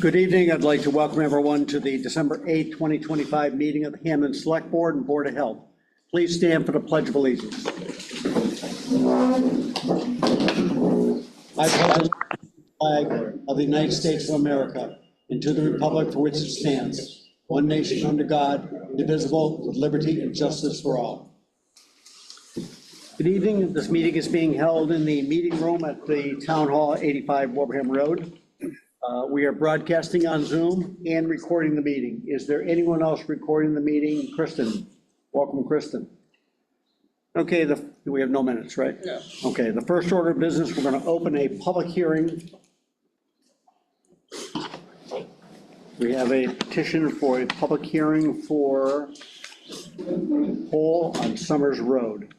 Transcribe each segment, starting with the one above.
Good evening. I'd like to welcome everyone to the December 8th, 2025 meeting of the Hampden Selectboard and Board of Health. Please stand for the Pledge of Allegiance. I pledge the flag of the United States of America and to the republic for which it stands, one nation under God, indivisible, with liberty and justice for all. Good evening. This meeting is being held in the meeting room at the Town Hall, 85 Wilbraham Road. We are broadcasting on Zoom and recording the meeting. Is there anyone else recording the meeting? Kristen, welcome, Kristen. Okay, we have no minutes, right? No. Okay, the first order of business, we're going to open a public hearing. We have a petition for a public hearing for pole on Summers Road.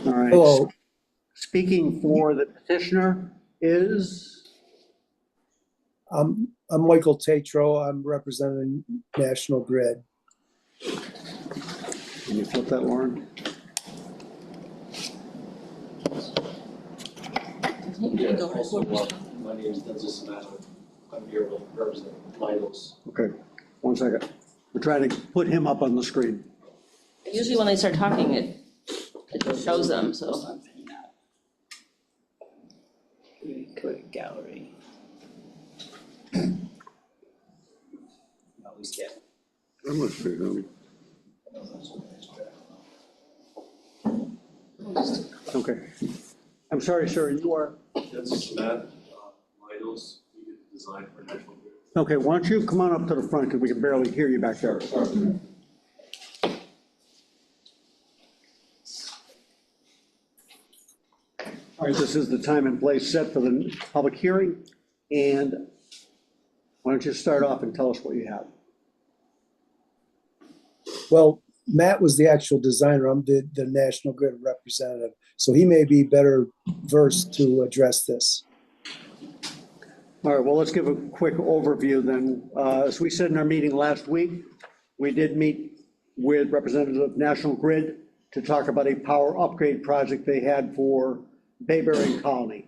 All right. Hello. Speaking for the petitioner is? I'm Michael Tatro. I'm representing National Grid. Can you flip that, Lauren? Yeah, also, my name is Dennis Matter. I'm here to represent Milos. Okay, one second. We're trying to put him up on the screen. Usually when they start talking, it shows them, so. Quick gallery. Always get. I'm not sure. Okay. I'm sorry, sir, you are? Dennis Matter, Milos, we did the design for National Grid. Okay, why don't you come on up to the front because we can barely hear you back there. All right, this is the time and place set for the public hearing. And why don't you start off and tell us what you have? Well, Matt was the actual designer. I'm the National Grid representative. So he may be better versed to address this. All right, well, let's give a quick overview then. As we said in our meeting last week, we did meet with representatives of National Grid to talk about a power upgrade project they had for Bayberry Colony.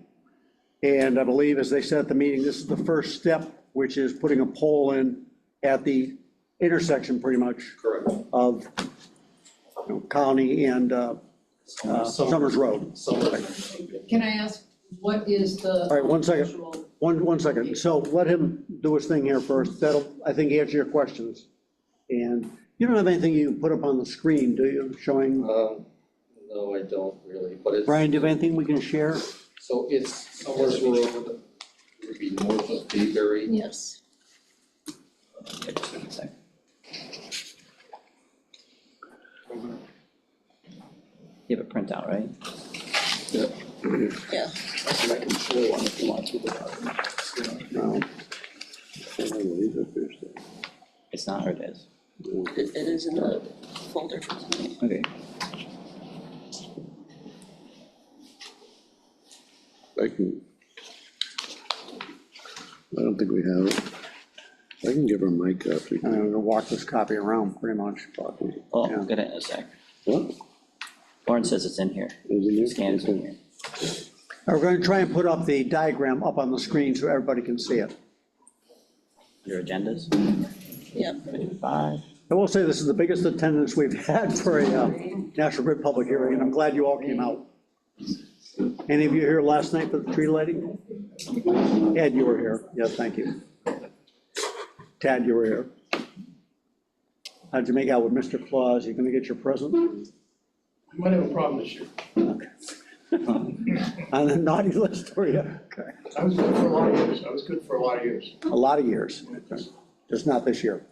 And I believe, as they said at the meeting, this is the first step, which is putting a pole in at the intersection, pretty much. Correct. Of Colony and Summers Road. Can I ask, what is the? All right, one second. actual- One second. So let him do his thing here first. That'll, I think, answer your questions. And you don't have anything you can put up on the screen, do you, showing? No, I don't really, but it's. Brian, do you have anything we can share? So it's Summers Road, it would be north of Bayberry. Yes. You have a printout, right? Yeah. Yeah. I can show one if you want to. No. It's not, or it is? It is in the folder. Okay. I don't think we have it. I can give her my copy. I'm gonna walk this copy around pretty much. Oh, Yeah. I'll get it in a sec. What? Lauren says it's in here. Is it here? Scan is in here. We're gonna try and put up the diagram up on the screen so everybody can see it. Your agendas? Yep. 5. I will say this is the biggest attendance we've had for a National Grid public hearing, and I'm glad you all came out. Any of you here last night for the tree lighting? Ed, you were here. Yeah, thank you. Tad, you were here. How'd you make out with Mr. Claus? You gonna get your present? We might have a problem this year. Okay. On the naughty list for you? Okay. I was good for a lot of years. I was good for a lot of years. A lot of years, okay. Just not this year.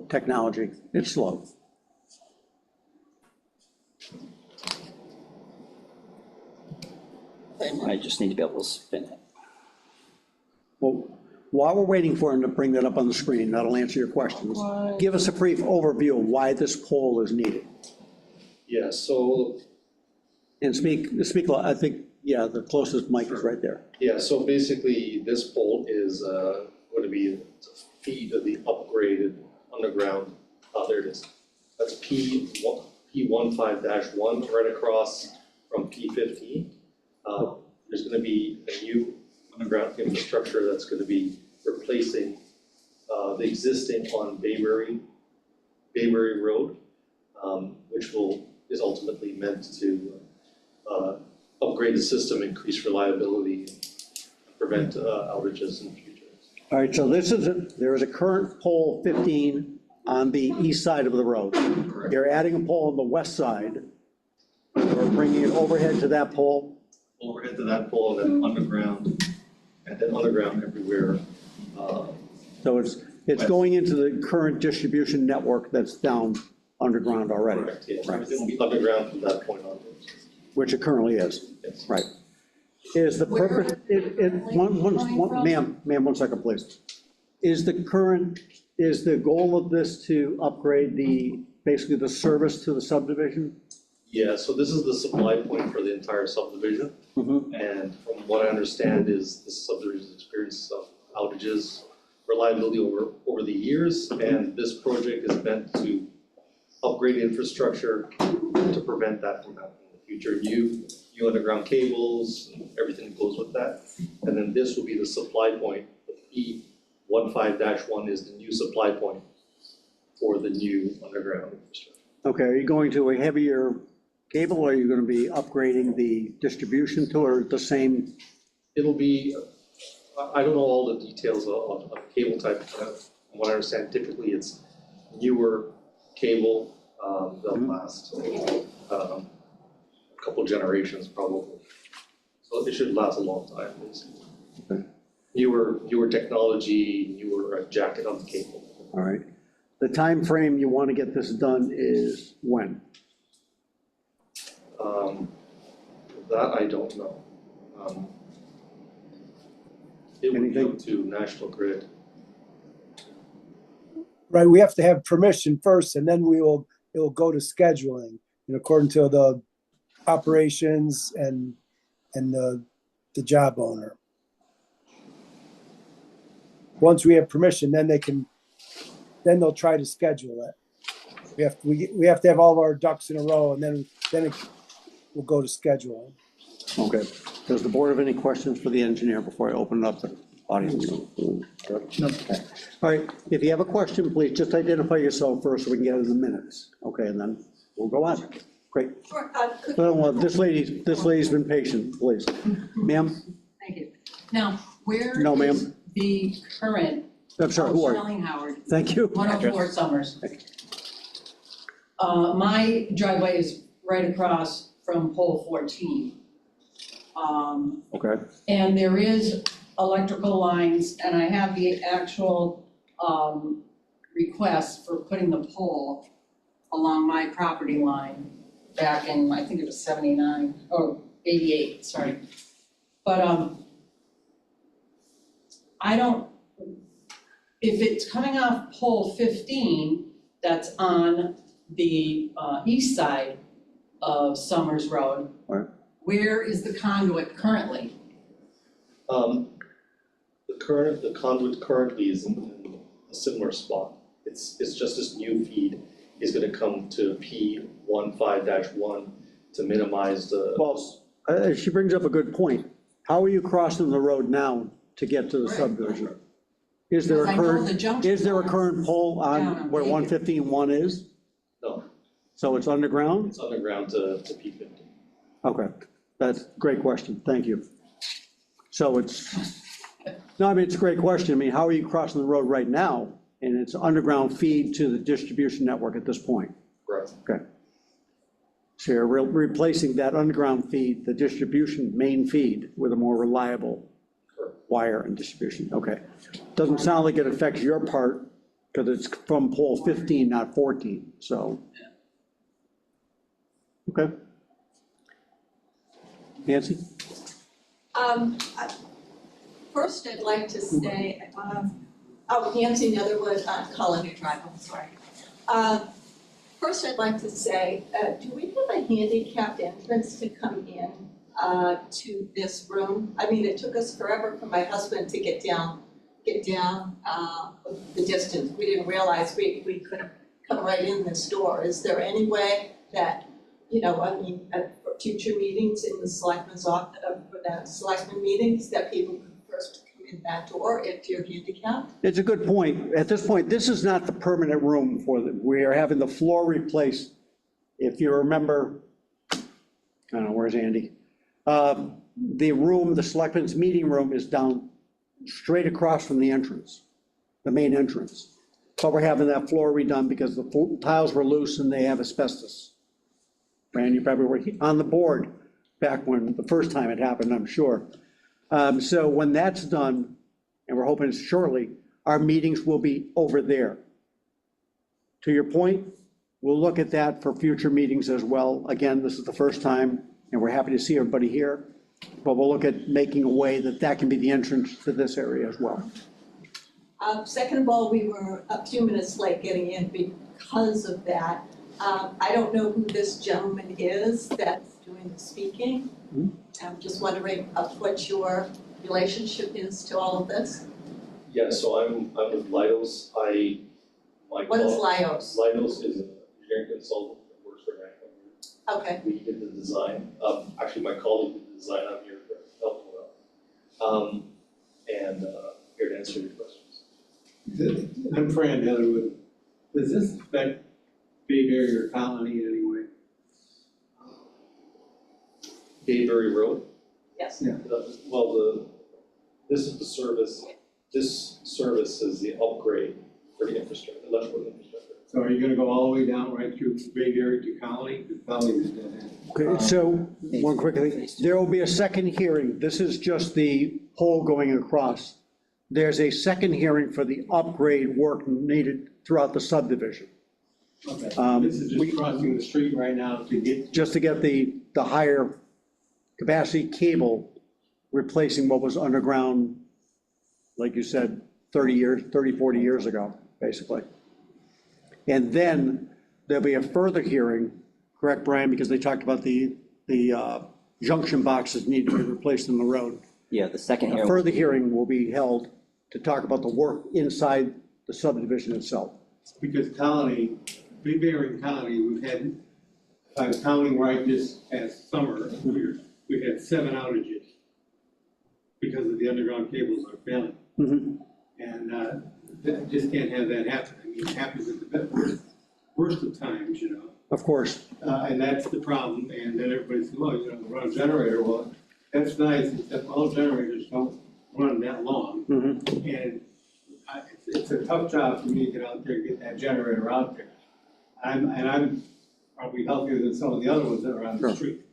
Technology, it's slow. I just need to be able to spin it. Well, while we're waiting for him to bring that up on the screen, that'll answer your questions. Give us a brief overview of why this poll is needed. Yeah, so And speak, I think Yeah, the closest mic is right there. Yeah, so basically, this pole is going to be to feed the upgraded underground, there it is. That's P15-1, right across from P15. There's gonna be a new underground infrastructure that's gonna be replacing the existing on Bayberry Road, which is ultimately meant to upgrade the system, increase reliability, and prevent outages in the future. All right, so there is a current pole 15 on the east side of the road. Correct. You're adding a pole on the west side. We're bringing it overhead to that pole. Overhead to that pole, and then underground everywhere. So it's going into the current distribution network that's down underground already. Correct, yeah, Right. everything will be underground from that point on. Which it currently is. Yes. Right. Is the purpose, ma'am, one second, please. Is the goal of this to upgrade basically the service to the subdivision? Yeah, so this is the supply point for the entire subdivision. Mm-hmm. And from what I understand is the subdivision's experience of outages, reliability over the years. And this project is meant to upgrade infrastructure to prevent that from happening in the future. New underground cables, and everything that goes with that. And then this will be the supply point. The P15-1 is the new supply point for the new underground infrastructure. Okay, are you going to a heavier cable, or are you gonna be upgrading the distribution to, or the same? It'll be, I don't know all the details of cable type, from what I understand, typically it's newer cable, that'll last a couple generations probably. So it should last a long time, basically. Okay. Newer technology, newer jacket on the cable. All right. The time frame you want to get this done is when? That I don't know. It would go Anything? to National Grid. Right, we have to have permission first, and then it will go to scheduling, according to the operations and the job owner. Once we have permission, then they'll try to schedule it. We have to have all of our ducks in a row, and then it will go to scheduling. Okay. Does the board have any questions for the engineer before I open it up to the audience? No. Okay. All right, if you have a question, please just identify yourself first so we can get it in the minutes. Okay, and then we'll go on. Great. Sure, Well, this lady's been patient, please. Ma'am? Thank you. Now, where No, ma'am. is the current? I'm sorry, who are you? Shelling Howard, Thank you. 104 Summers. My driveway is right across from pole 14. Okay, And there is electrical lines, and I have the actual request for putting the pole along my property line back in, I think it was 79, or 88, sorry. But I don't, if it's coming off pole 15, that's on the east side of Summers Road. Right. Where is the conduit currently? The conduit currently is in a similar spot. It's just this new feed is gonna come to P15-1 to minimize the. well, she brings up a good point. How are you crossing the road now to get to the Right. subdivision? Is there a Because I know current, the junction is there a lines current pole down on on where Bacon. 115.1 is? No, So it's underground? it's underground to P15. Okay, that's a great question, thank you. So no, I mean, it's a great question. I mean, how are you crossing the road right now? And it's underground feed to the distribution network at this point? Correct. Okay. So you're replacing that underground feed, the distribution main feed, with a more reliable Correct. wire and distribution, okay. Doesn't sound like it affects your part, because it's from pole 15, not 14, so. Okay. Nancy? First, I'd like to say, Nancy Netherwood, Colony Drive, I'm sorry. First, I'd like to say, do we have a handicapped entrance to come in to this room. I mean, it took us forever for my husband to get down the distance. We didn't realize we could come right in this door. Is there any way that, for future meetings in the selectmen's office, for the selectmen meetings, that people could first come in that door if you're handicapped? It's a good point. At this point, this is not the permanent room for them. We are having the floor replaced. If you remember, I don't know, where's Andy? The room, the selectmen's meeting room is down straight across from the entrance, the main entrance. But we're having that floor redone because the tiles were loose and they have asbestos. Brand, you probably were on the board back when the first time it happened, I'm sure. So when that's done, and we're hoping shortly, our meetings will be over there. To your point, we'll look at that for future meetings as well. Again, this is the first time, and we're happy to see everybody here, but we'll look at making a way that can be the entrance to this area as well. Second of all, we were a few minutes late getting in because of that. I don't know who this gentleman is that's doing the speaking. I'm just wondering what your relationship is to all of this. Yeah, so I'm with Leidos. What is Leidos? Leidos is an engineering consultant that works for NACO. Okay. We did the design. Actually, my colleague did the design. I'm here for helping out. And here to answer your questions. I'm Fran Heatherwood. Does this affect Bayberry or Colony in any way? Bayberry Road? Yes. Yeah. Well, this is the service. This service is the upgrade for the infrastructure, electrical infrastructure. So are you gonna go all the way down right through Bayberry to Colony? Because Colony is dead end. Okay, so one quick thing, there will be a second hearing. This is just the pole going across. There's a second hearing for the upgrade work needed throughout the subdivision. Okay, this is just crossing the street right now to get. Just to get the higher capacity cable replacing what was underground, like you said, 40 years ago, basically. And then there'll be a further hearing, correct, Brian, because they talked about the junction boxes need to be replaced in the road. Yeah, the second A hearing. further hearing will be held to talk about the work inside the subdivision itself. Because Colony, Bayberry and Colony, we've had, if I was counting right this past summer, we had 7 outages because of the underground cables are failing. And that just can't have that happen. I mean, it happens at the worst of times, Of course. And that's the problem. And then everybody says, well, run a generator. Well, that's nice, except all generators don't run that long. And it's a tough job for me to get out there and get that generator out there. I'm probably healthier than some of the other ones that are on the street,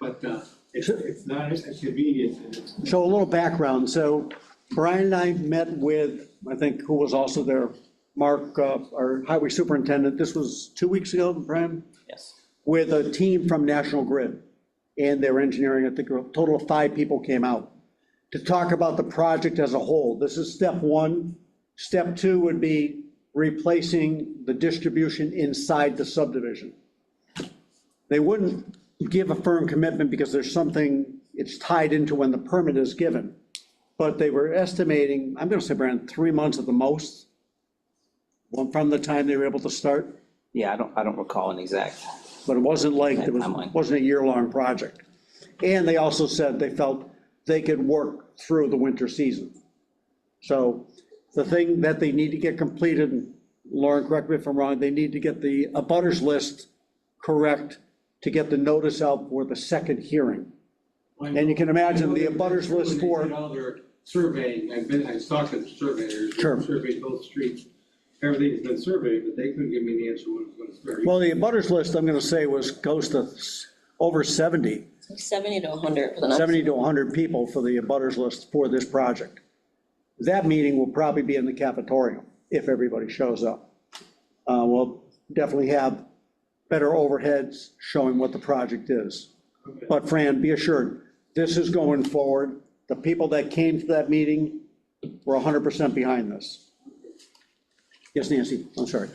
But it's not a convenience. So a little background. So Brian and I met with, I think, who was also there, Mark, our highway superintendent. This was 2 weeks ago, Brian? Yes. With a team from National Grid and their engineering. I think a total of 5 people came out to talk about the project as a whole. This is step 1. Step 2 would be replacing the distribution inside the subdivision. They wouldn't give a firm commitment because there's something, it's tied into when the permit is given. But they were estimating, I'm gonna say around 3 months at the most, from the time they were able to start. Yeah, I don't recall an exact. But it wasn't like, it Timeline. wasn't a year-long project. And they also said they felt they could work through the winter season. So the thing that they need to get completed, and Lauren, correct me if I'm wrong, they need to get the abutters list correct to get the notice out for the second hearing. And you can imagine the abutters list for. They did all their surveying, I talked to the surveyors. Sure. Surveyed both streets. Everything's been surveyed, but they couldn't give me the answer when it was gonna start. Well, the abutters list, I'm gonna say, goes to over 70. 70 to 100 for the next. 70 to 100 people for the abutters list for this project. That meeting will probably be in the cafeteria if everybody shows up. We'll definitely have better overheads showing what the project is. Okay. But Fran, be assured, this is going forward. The people that came to that meeting were 100% behind this. Yes, Nancy, I'm sorry.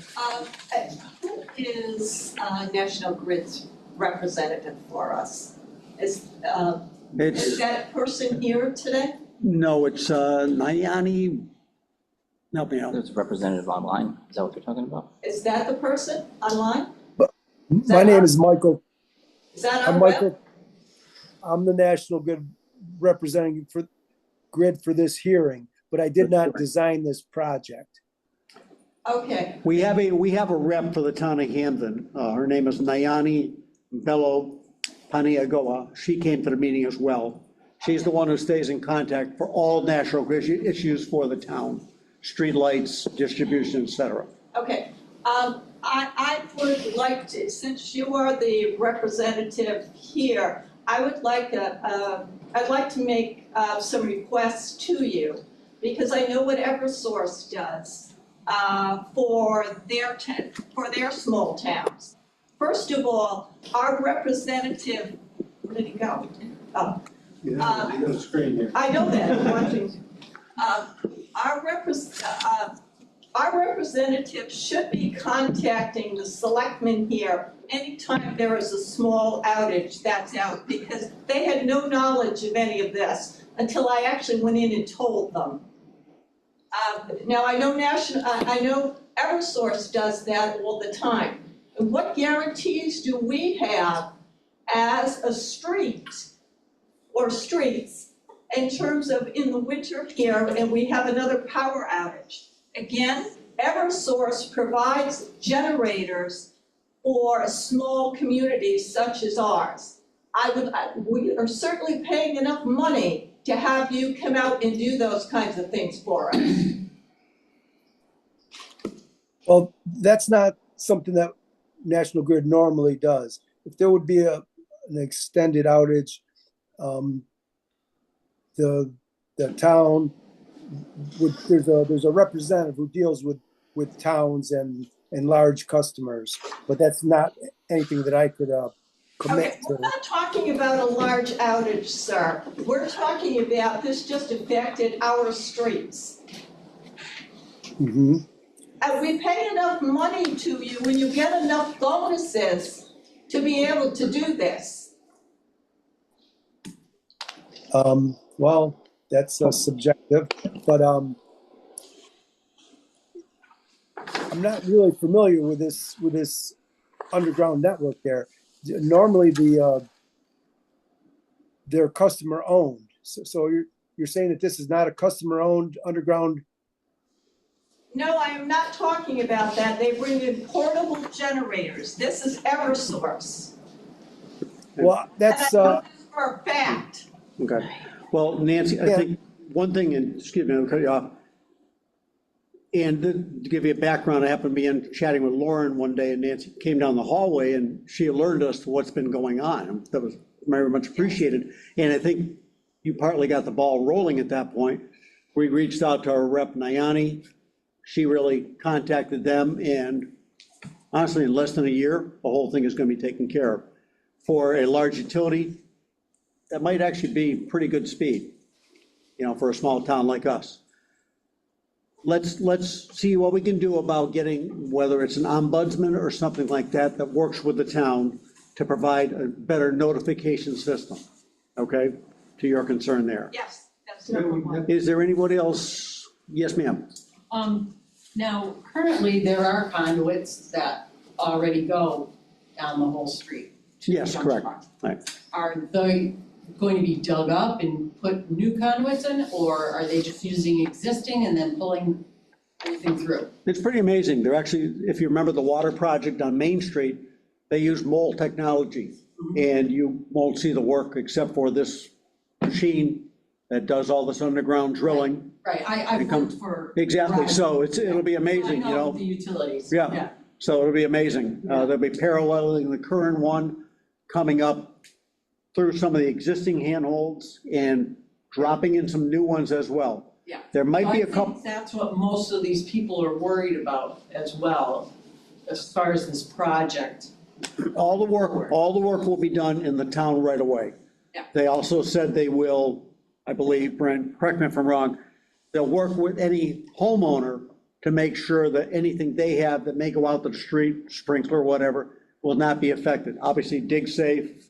Who is National Grid's representative for us? Is It's, that person here today? no, it's Nayani, help me out. There's a representative online. Is that what you're talking about? Is that the person online? My name is Michael. Is that I'm our rep? Michael. I'm the National Grid representing for Grid for this hearing, but I did not design this project. Okay, We have a rep for the town of Hampden. Her name is Nayani Bello Paniagoa. She came to the meeting as well. She's the one who stays in contact for all national grid issues for the town, streetlights, distribution, et cetera. okay. I would like to, since you are the representative here, I would like I'd like to make some requests to you, because I know what Eversource does for their small towns. First of all, our representative, where did he go? Oh. Yeah, the screen here. I know that, I'm watching. Our representative should be contacting the selectmen here anytime there is a small outage that's out, because they had no knowledge of any of this until I actually went in and told them. Now, I know Eversource does that all the time. And what guarantees do we have as a street or streets in terms of in the winter here and we have another power outage? Again, Eversource provides generators for small communities such as ours. We are certainly paying enough money to have you come out and do those kinds of things for us. Well, that's not something that National Grid normally does. If there would be an extended outage, the town would, there's a representative who deals with towns and large customers, but that's not anything that I could commit Okay, to. we're not talking about a large outage, sir. We're talking about this just affected our streets. Mm-hmm. And we pay enough money to you when you get enough bonuses to be able to do this. Well, that's subjective, but I'm not really familiar with this underground network there. Normally, they're customer owned. So you're saying that this is not a customer owned underground? No, I am not talking about that. They bring in portable generators. This is Eversource. Well, that's And I know this for a fact. Okay. Well, Nancy, I think one thing, and excuse me, I'll cut you off. And to give you a background, I happened to be chatting with Lauren one day, and Nancy came down the hallway and she alerted us to what's been going on. That was very much appreciated. And I think you partly got the ball rolling at that point. We reached out to our rep, Nayani. She really contacted them, and honestly, in less than a year, the whole thing is going to be taken care of. For a large utility, that might actually be pretty good speed, for a small town like us. Let's see what we can do about getting, whether it's an ombudsman or something like that, that works with the town to provide a better notification system, okay, to your concern there. Yes, that's number one. Is there anybody else? Yes, ma'am. Now, currently, there are conduits that already go down the whole street. to the Yes, dump correct. truck. Right. Are they going to be dug up and put new conduits in, or are they just using existing and then pulling everything through? It's pretty amazing. They're actually, if you remember the water project on Main Street, they use mole technology. And you won't see the work except for this machine that does all this underground drilling. Right, I've worked for. Exactly, so it'll be amazing, I know the utilities, Yeah. yeah. So it'll be amazing. They'll be paralleling the current one, coming up through some of the existing handholds and dropping in some new ones as well. Yeah. There might be a I couple. think that's what most of these people are worried about as well, as far as this project. All the work will be done in the town right away. Yeah. They also said they will, I believe, Brent, correct me if I'm wrong, they'll work with any homeowner to make sure that anything they have that may go out to the street, sprinkler, whatever, will not be affected. Obviously, dig safe,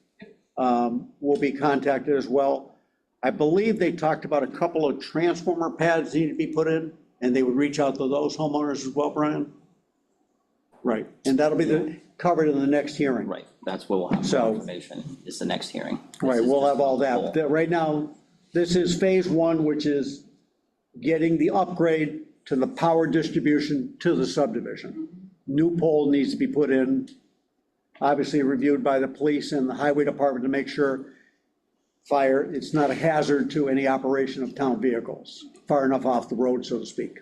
will be contacted as well. I believe they talked about a couple of transformer pads need to be put in, and they would reach out to those homeowners as well, Brian? Right, and that'll be covered in the next hearing. Right, that's where we'll have So- more information, is the next hearing. Right, we'll have all that. Right now, this is phase one, which is getting the upgrade to the power distribution to the subdivision. New pole needs to be put in, obviously reviewed by the police and the highway department to make sure it's not a hazard to any operation of town vehicles, far enough off the road, so to speak.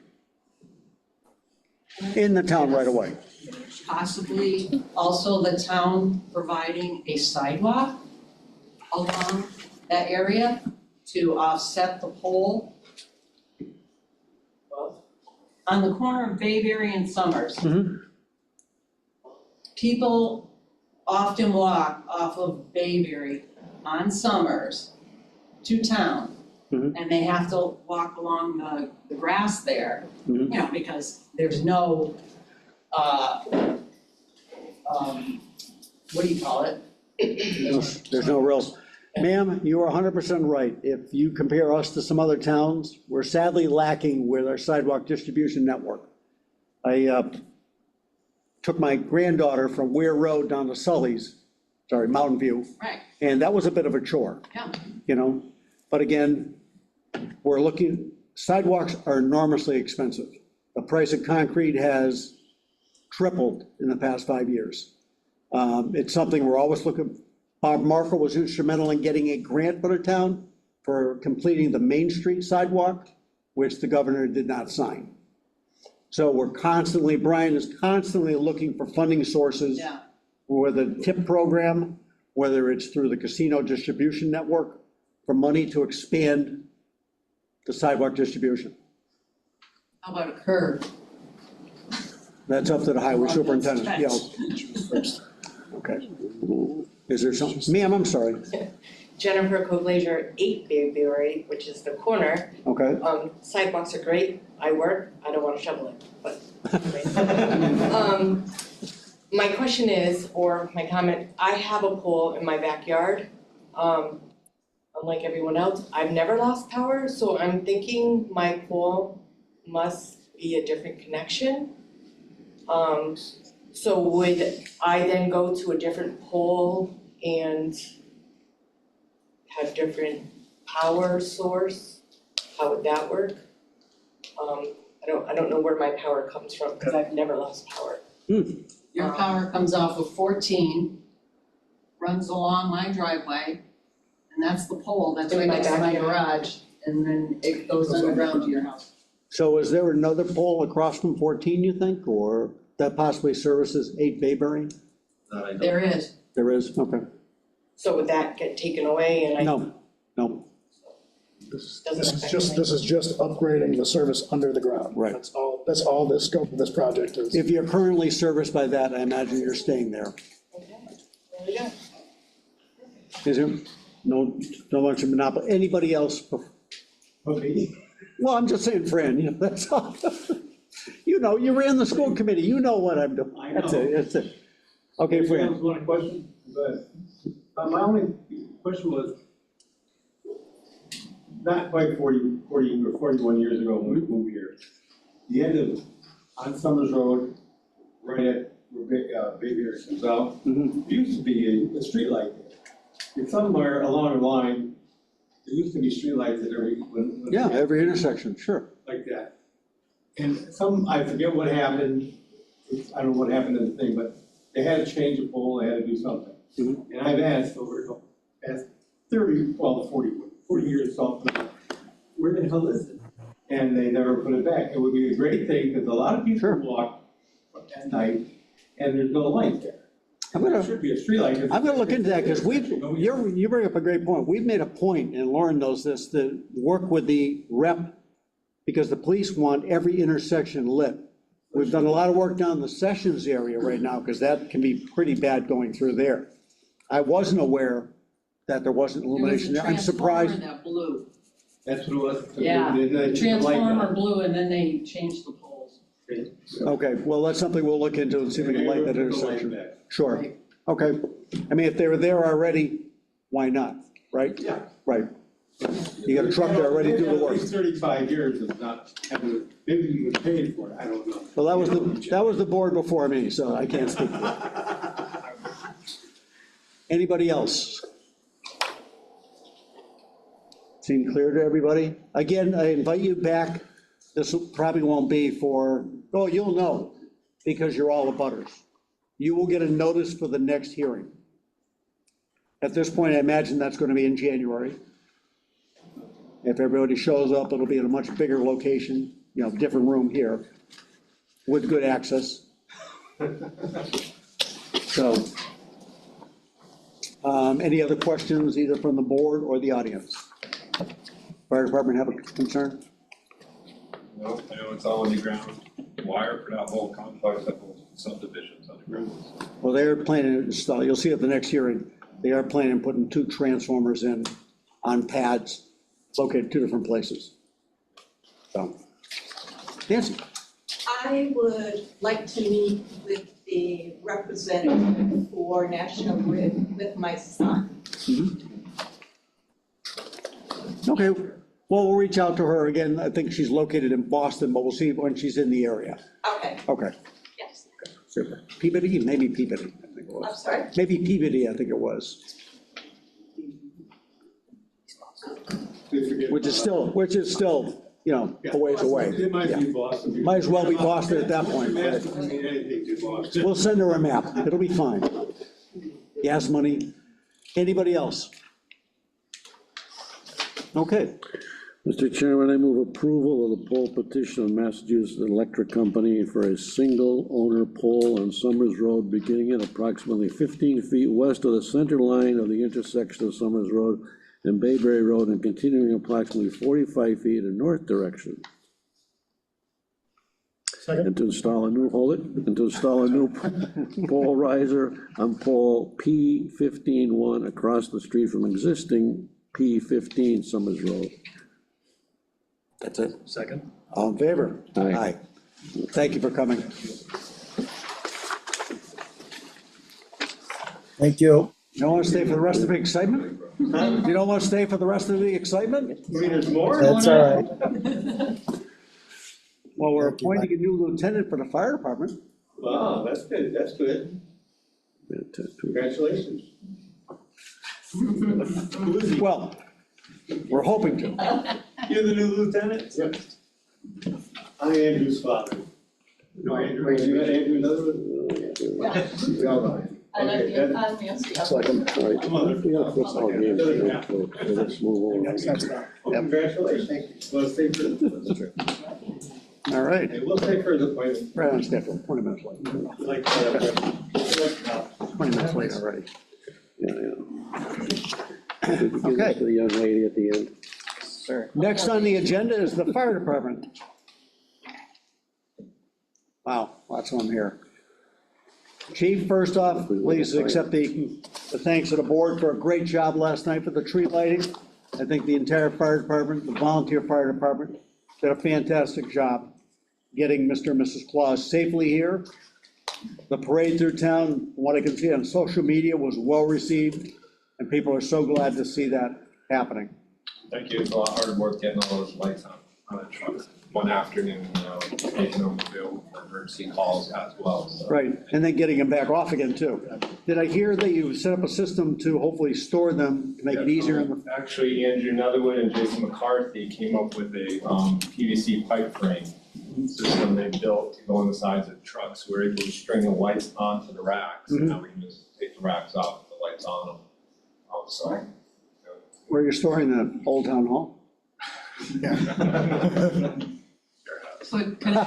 In the town right away. Possibly also the town providing a sidewalk along that area to offset the pole. On the corner of Bayberry and Summers. Mhm. People often walk off of Bayberry on Summers to town. Mhm. And they have to walk along the grass there, Mhm. you know, because there's no, what do you call it? There's no real, ma'am, you are 100% right. If you compare us to some other towns, we're sadly lacking with our sidewalk distribution network. I took my granddaughter from Weir Road down to Mountain View, Right, and that was a bit of a chore, yeah. you know? But again, sidewalks are enormously expensive. The price of concrete has tripled in the past 5 years. It's something we're always looking. Bob Markle was instrumental in getting a grant for the town for completing the Main Street sidewalk, which the governor did not sign. So Brian is constantly looking for funding sources. Yeah. For the TIP program, whether it's through the casino distribution network, for money to expand the sidewalk distribution. How about a curb? That's up to the highway superintendent, yeah. Stretch. Okay. Is there something, ma'am, I'm sorry, Jennifer Kovlager, 8 Bayberry, which is the corner. okay? Sidewalks are great. I work, I don't want to shovel it, but. My question is, or my comment, I have a pole in my backyard. Unlike everyone else, I've never lost power, so I'm thinking my pole must be a different connection. So would I then go to a different pole and have different power source? How would that work? I don't know where my power comes from, because I've never lost power. Your power comes off of 14, runs along my driveway, and that's the pole, that's right next to my garage, and then it goes underground to your house. So is there another pole across from 14, you think, or that possibly services 8 Bayberry? There is. There is, okay. So would that get taken away and I? No, This is just upgrading the service under the ground. Right. That's all the scope of this project is. if you're currently serviced by that, I imagine you're staying there. Okay, there we go. Is there? No much of monopoly, anybody else? Okay. Well, I'm just saying, Fran, you know, that's all. You know, you ran the school committee, you know what I'm doing. I know. That's it. Okay, Fran. That was one question, but my only question was, not quite 40 or 41 years ago when we moved here, the end of, on Summers Road, right at where Bayberry comes out, Mhm. there used to be a street light there. And somewhere along the line, there used to be street lights at every, Yeah, every intersection, sure. like that. And I forget what happened, I don't know what happened in the thing, but they had to change the pole, they had to do something. Mhm. And I've asked over the past 40 years, something, where the hell is it? And they never put it back. It would be a great thing, because a lot of people Sure. walk at night, and there's no light there. There should be a street light. I'm gonna look into that, because you bring up a great point. We've made a point, and Lauren knows this, to work with the rep, because the police want every intersection lit. We've done a lot of work down the Sessions area right now, because that can be pretty bad going through there. I wasn't aware that there wasn't illumination there. I'm surprised. There was a transformer that blew. That's what it was. Yeah, They the did the light transformer down. blew and then they changed the poles. Okay, well, that's something we'll look into and see if we can light that intersection. Sure, okay. I mean, if they were there already, why not, right? Yeah. Right. You got a truck there ready to do the Maybe work. at least 35 years of not having, maybe you get paid for it, I don't know. Well, that was the board before me, so I can't speak for it. Anybody else? Seem clear to everybody? Again, I invite you back. This probably won't be for, oh, you'll know, because you're all abutters. You will get a notice for the next hearing. At this point, I imagine that's going to be in January. If everybody shows up, it'll be in a much bigger location, you know, different room here, with good access. So, any other questions, either from the board or the audience? Fire department have a concern? No, I know it's all underground wire for that whole complex, that whole subdivision's underground. Well, they're planning to install, you'll see at the next hearing, they are planning on putting 2 transformers in on pads located 2 different places. So, Nancy? I would like to meet with the representative for National Grid with my son. Okay, well, we'll reach out to her again. I think she's located in Boston, but we'll see when she's in the area. Okay, Okay, yes. super. Peabody, maybe Peabody, I think it I'm was. sorry? Maybe Peabody, I think it was, which is still, you know, a ways away. It might Yeah. be Boston. Might as well be Boston at that point. Imagine, I mean, anything to Boston. We'll send her a map, it'll be fine. Gas money. Anybody else? Okay, Mr. Chairman, I move approval of the poll petition of Massachusetts Electric Company for a single-owner pole on Summers Road beginning at approximately 15 feet west of the center line of the intersection of Summers Road and Bayberry Road and continuing approximately 45 feet in north direction. And to install a new, hold it, and to install a new pole riser on pole P15-1 across the street from existing P15 Summers Road. that's it. Second. All in favor? Aye. Thank you for coming. Thank you. You don't want to stay for the rest of the excitement? You don't want to stay for the rest of the excitement? I mean, there's more. That's all right. Well, we're Thank you, appointing a new lieutenant for the fire department. Wow, that's good, that's good. Congratulations. Who is he? Well, we're hoping to. You're the new lieutenant? Yes. I'm Andrew's father. No, Andrew, you got Andrew, another one? We all know him. I like Okay, you, that- I'm Nancy. Second, all right. Mother. We gotta flip all games, you know, so let's move on. Oh, congratulations. Well, stay for the, All right, hey, we'll stay for the appointment. right on schedule, 20 minutes late. Like, 20 minutes late already. Yeah, yeah. Okay. To the young lady at the end. Next on the agenda is the fire department. Wow, lots of them here. Chief, first off, please accept the thanks of the board for a great job last night for the tree lighting. I think the entire fire department, the volunteer fire department, did a fantastic job getting Mr. and Mrs. Claus safely here. The parade through town, from what I can see on social media, was well received, and people are so glad to see that happening. Thank you, it's a lot of hard work getting all those lights on the truck. One afternoon, making them available for emergency calls as well, so. Right, and then getting them back off again too. Did I hear that you set up a system to hopefully store them, to make it easier? Actually, Andrew Netherwood and Jason McCarthy came up with a PVC pipe frame system they built to go on the sides of trucks. We're able to string the lights onto the racks, and now we can just take the racks off, put the lights on them. So, Where you're storing the Old Town Hall? So can I?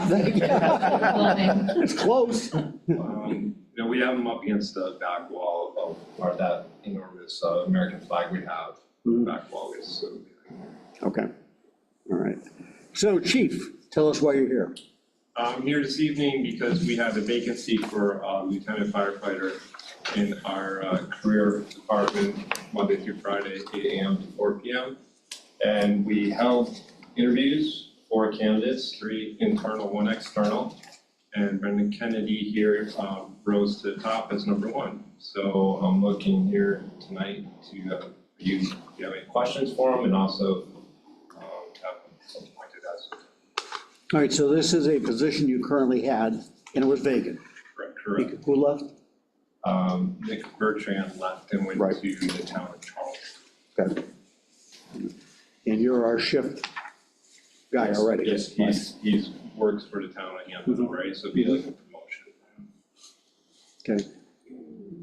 It's close. We have them up against the back wall of that enormous American flag we have. Back wall is so. Okay, all right. So Chief, tell us why you're here. I'm here this evening because we have a vacancy for lieutenant firefighter in our career department, Monday through Friday, 8 a.m. to 4 p.m. And we held interviews, 4 candidates, 3 internal, 1 external. And Brendan Kennedy here rose to the top as number 1. So I'm looking here tonight to, if you have any questions for him, and also have him appointed as. All right, so this is a position you currently had, and it was vacant. Correct. Who left? Nick Bertrand left and went Right. to the town of Charles. Okay. And you're our shift guy already? Yes, he's works for the town of Hampden already, so it'd be like a promotion. Okay.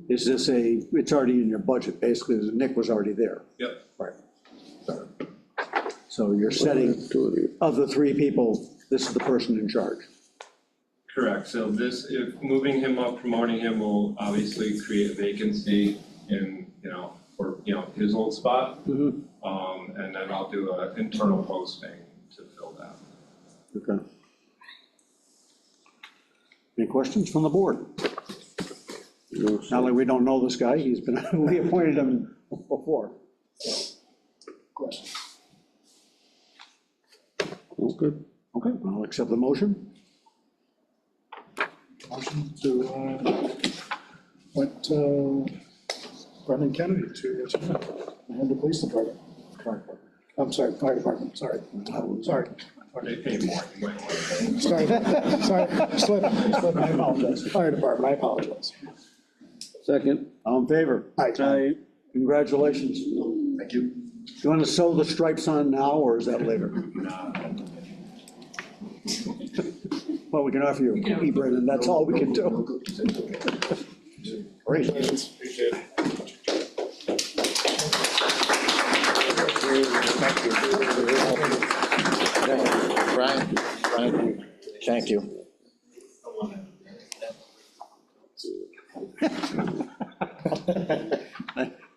Is this it's already in your budget, basically, Nick was already there? Yep. Right. So you're setting, of the three people, this is the person in charge? Correct, so if moving him up, promoting him will obviously create a vacancy in, for, his old spot. Mm-hmm. And then I'll do an internal posting to fill that. Okay. Any questions from the board? Not only we don't know this guy, we appointed him before. Questions? Okay, I'll accept the motion. Motion to, appoint Brendan Kennedy to the Hampden Police Department. I'm sorry, Fire Department, sorry. They pay more. You might want to- Slip, I apologize. Fire Department, I apologize. Second. All in favor? Aye. Congratulations. Thank you. Do you want to sew the stripes on now, or is that later? Well, we can offer you a cookie, Brendan, that's all we can do. Great. Appreciate it. Brian, thank you.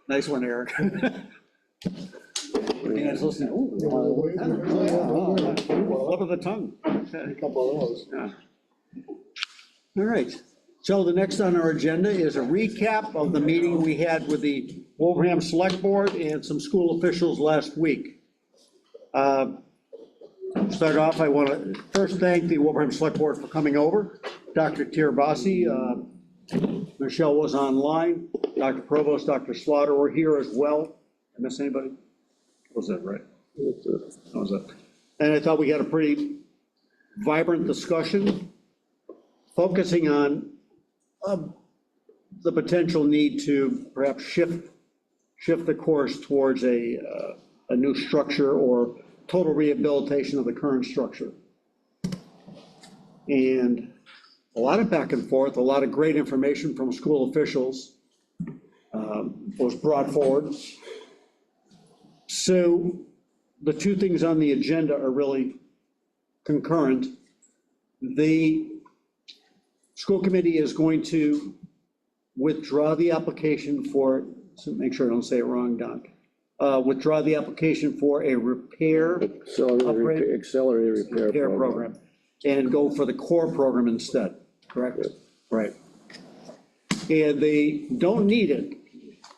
Nice one, Eric. Dan's listening. Ooh, Flip of the tongue. A couple of those. Yeah. All right, so the next on our agenda is a recap of the meeting we had with the Wolverham Select Board and some school officials last week. Start off, I want to first thank the Wolverham Select Board for coming over. Dr. Tirabassi, Michelle was online, Dr. Provost, Dr. Slaughter were here as well. I miss anybody? Was that right? That was it. And I thought we had a pretty vibrant discussion, focusing on the potential need to perhaps shift the course towards a new structure or total rehabilitation of the current structure. And a lot of back and forth, a lot of great information from school officials was brought forward. So the two things on the agenda are really concurrent. The school committee is going to withdraw the application for, so make sure I don't say it wrong, Don. Withdraw the application for a repair Accelerated repair program and go for the core program instead, correct? Right. And they don't need it,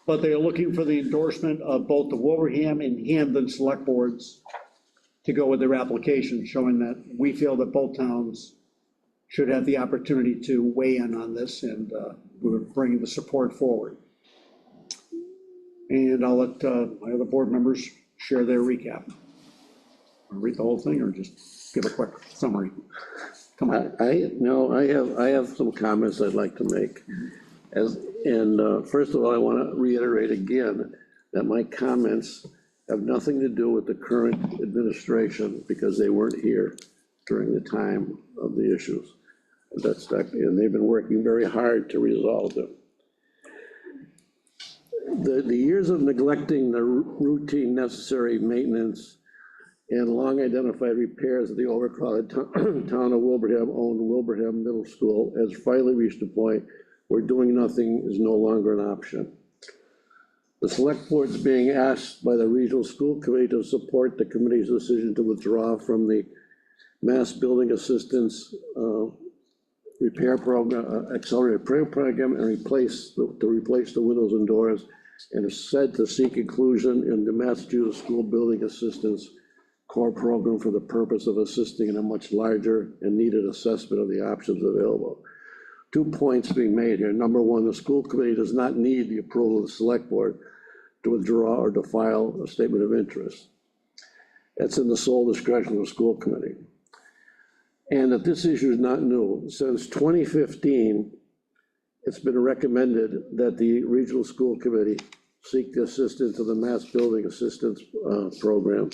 but they're looking for the endorsement of both the Wolverham and Hampden Select Boards to go with their application, showing that we feel that both towns should have the opportunity to weigh in on this, and we're bringing the support forward. And I'll let my other board members share their recap. Read the whole thing or just give a quick summary? Come on. I have some comments I'd like to make. First of all, I want to reiterate again that my comments have nothing to do with the current administration, because they weren't here during the time of the issues. And they've been working very hard to resolve them. The years of neglecting the routine necessary maintenance and long identified repairs of the overcrowded town of Wilbraham-owned Wilbraham Middle School has finally reached a point where doing nothing is no longer an option. The select board is being asked by the regional school committee to support the committee's decision to withdraw from the mass building assistance repair program, accelerated repair program, and replace the windows and doors, and is said to seek inclusion in the Massachusetts School Building Assistance core program for the purpose of assisting in a much larger and needed assessment of the options available. 2 points being made here. Number one, the school committee does not need the approval of the select board to withdraw or to file a statement of interest. That's in the sole discretion of the school committee. And that this issue is not new. Since 2015, it's been recommended that the regional school committee seek the assistance of the Mass Building Assistance Program.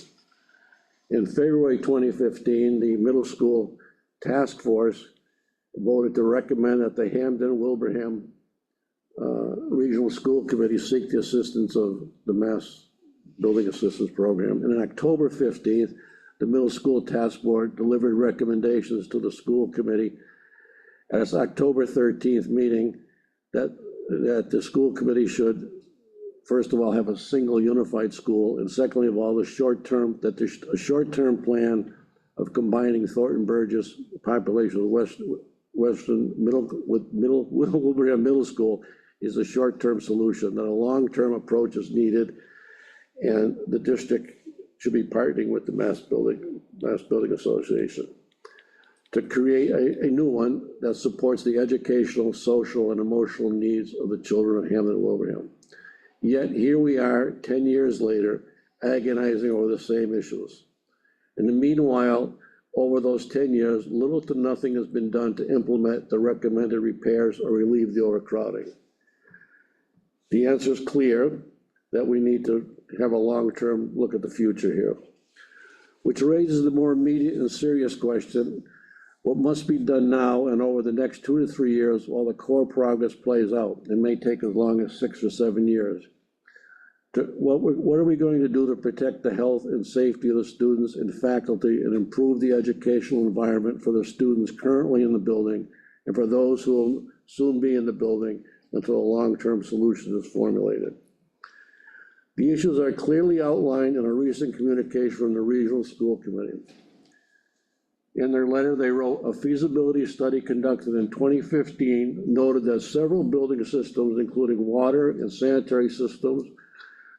In February 2015, the middle school task force voted to recommend that the Hampden-Wilbraham Regional School Committee seek the assistance of the Mass Building Assistance Program. And on October 15th, the middle school task board delivered recommendations to the school committee at its October 13th meeting that the school committee should, first of all, have a single unified school, and secondly of all, a short-term plan of combining Thornton Burgess population with Western Wilbraham Middle School is a short-term solution, that a long-term approach is needed, and the district should be partnering with the Mass Building Association to create a new one that supports the educational, social, and emotional needs of the children of Hampden and Wilbraham. Yet here we are, 10 years later, agonizing over the same issues. In the meanwhile, over those 10 years, little to nothing has been done to implement the recommended repairs or relieve the overcrowding. The answer is clear, that we need to have a long-term look at the future here, which raises the more immediate and serious question: what must be done now and over the next 2 to 3 years while the core progress plays out? It may take as long as 6 or 7 years. What are we going to do to protect the health and safety of the students and faculty and improve the educational environment for the students currently in the building and for those who will soon be in the building until a long-term solution is formulated? The issues are clearly outlined in a recent communication from the Regional School Committee. In their letter, they wrote, a feasibility study conducted in 2015 noted that several building systems, including water and sanitary systems,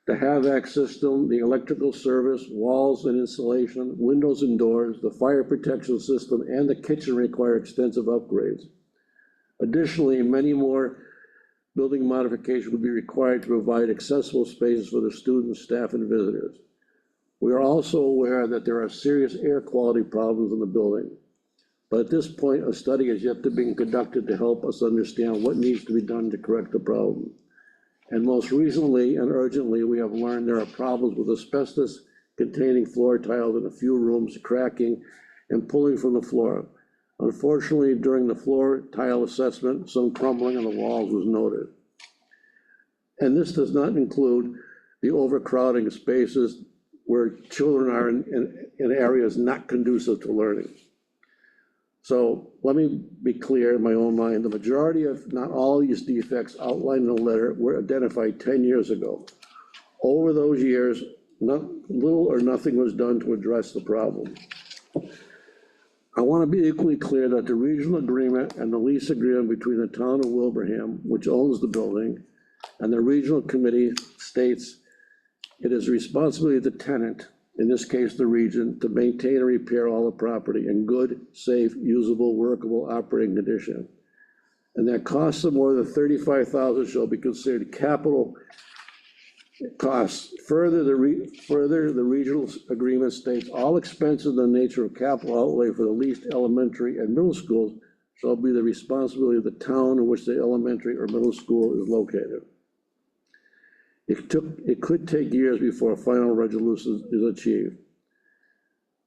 the HVAC system, the electrical service, walls and insulation, windows and doors, the fire protection system, and the kitchen require extensive upgrades. Additionally, many more building modifications would be required to provide accessible spaces for the students, staff, and visitors. We are also aware that there are serious air quality problems in the building, but at this point, a study is yet to be conducted to help us understand what needs to be done to correct the problem. And most recently and urgently, we have learned there are problems with asbestos containing floor tiles in a few rooms, cracking and pulling from the floor. Unfortunately, during the floor tile assessment, some crumbling on the walls was noted. And this does not include the overcrowding of spaces where children are in areas not conducive to learning. So let me be clear in my own mind, the majority of, not all of these defects outlined in the letter were identified 10 years ago. Over those years, little or nothing was done to address the problem. I want to be equally clear that the regional agreement and the lease agreement between the town of Wilbraham, which owns the building, and the regional committee states it is the responsibility of the tenant, in this case the region, to maintain and repair all the property in good, safe, usable, workable operating condition. And that costs of more than $35,000 shall be considered capital costs. Further, the regional agreement states all expenses in the nature of capital outlay for the leased elementary and middle schools shall be the responsibility of the town in which the elementary or middle school is located. It could take years before a final resolution is achieved.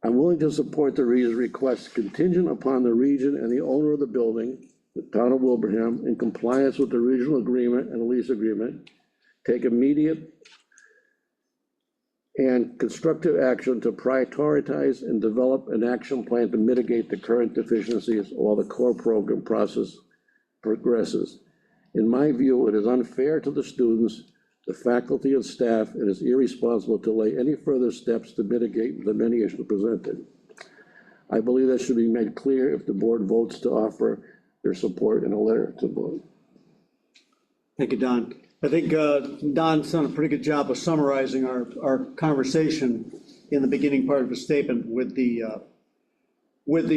I'm willing to support the region's request contingent upon the region and the owner of the building, the town of Wilbraham, in compliance with the regional agreement and the lease agreement, take immediate and constructive action to prioritize and develop an action plan to mitigate the current deficiencies while the core program process progresses. In my view, it is unfair to the students, the faculty and staff, and is irresponsible to delay any further steps to mitigate the many issues presented. I believe that should be made clear if the board votes to offer their support in a letter to the board. Thank you, Don. I think Don's done a pretty good job of summarizing our conversation in the beginning part of his statement with the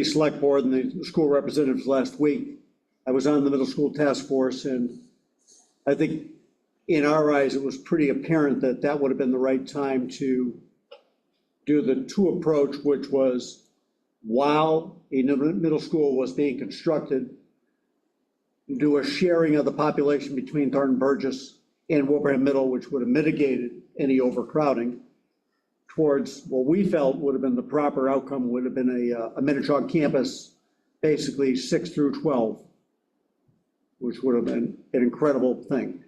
select board and the school representatives last week. I was on the middle school task force, and I think in our eyes, it was pretty apparent that that would have been the right time to do the two approach, which was while a middle school was being constructed, do a sharing of the population between Thornton Burgess and Wilbraham Middle, which would have mitigated any overcrowding, towards what we felt would have been the proper outcome, would have been a Minnetonka campus, basically 6 through 12, which would have been an incredible thing.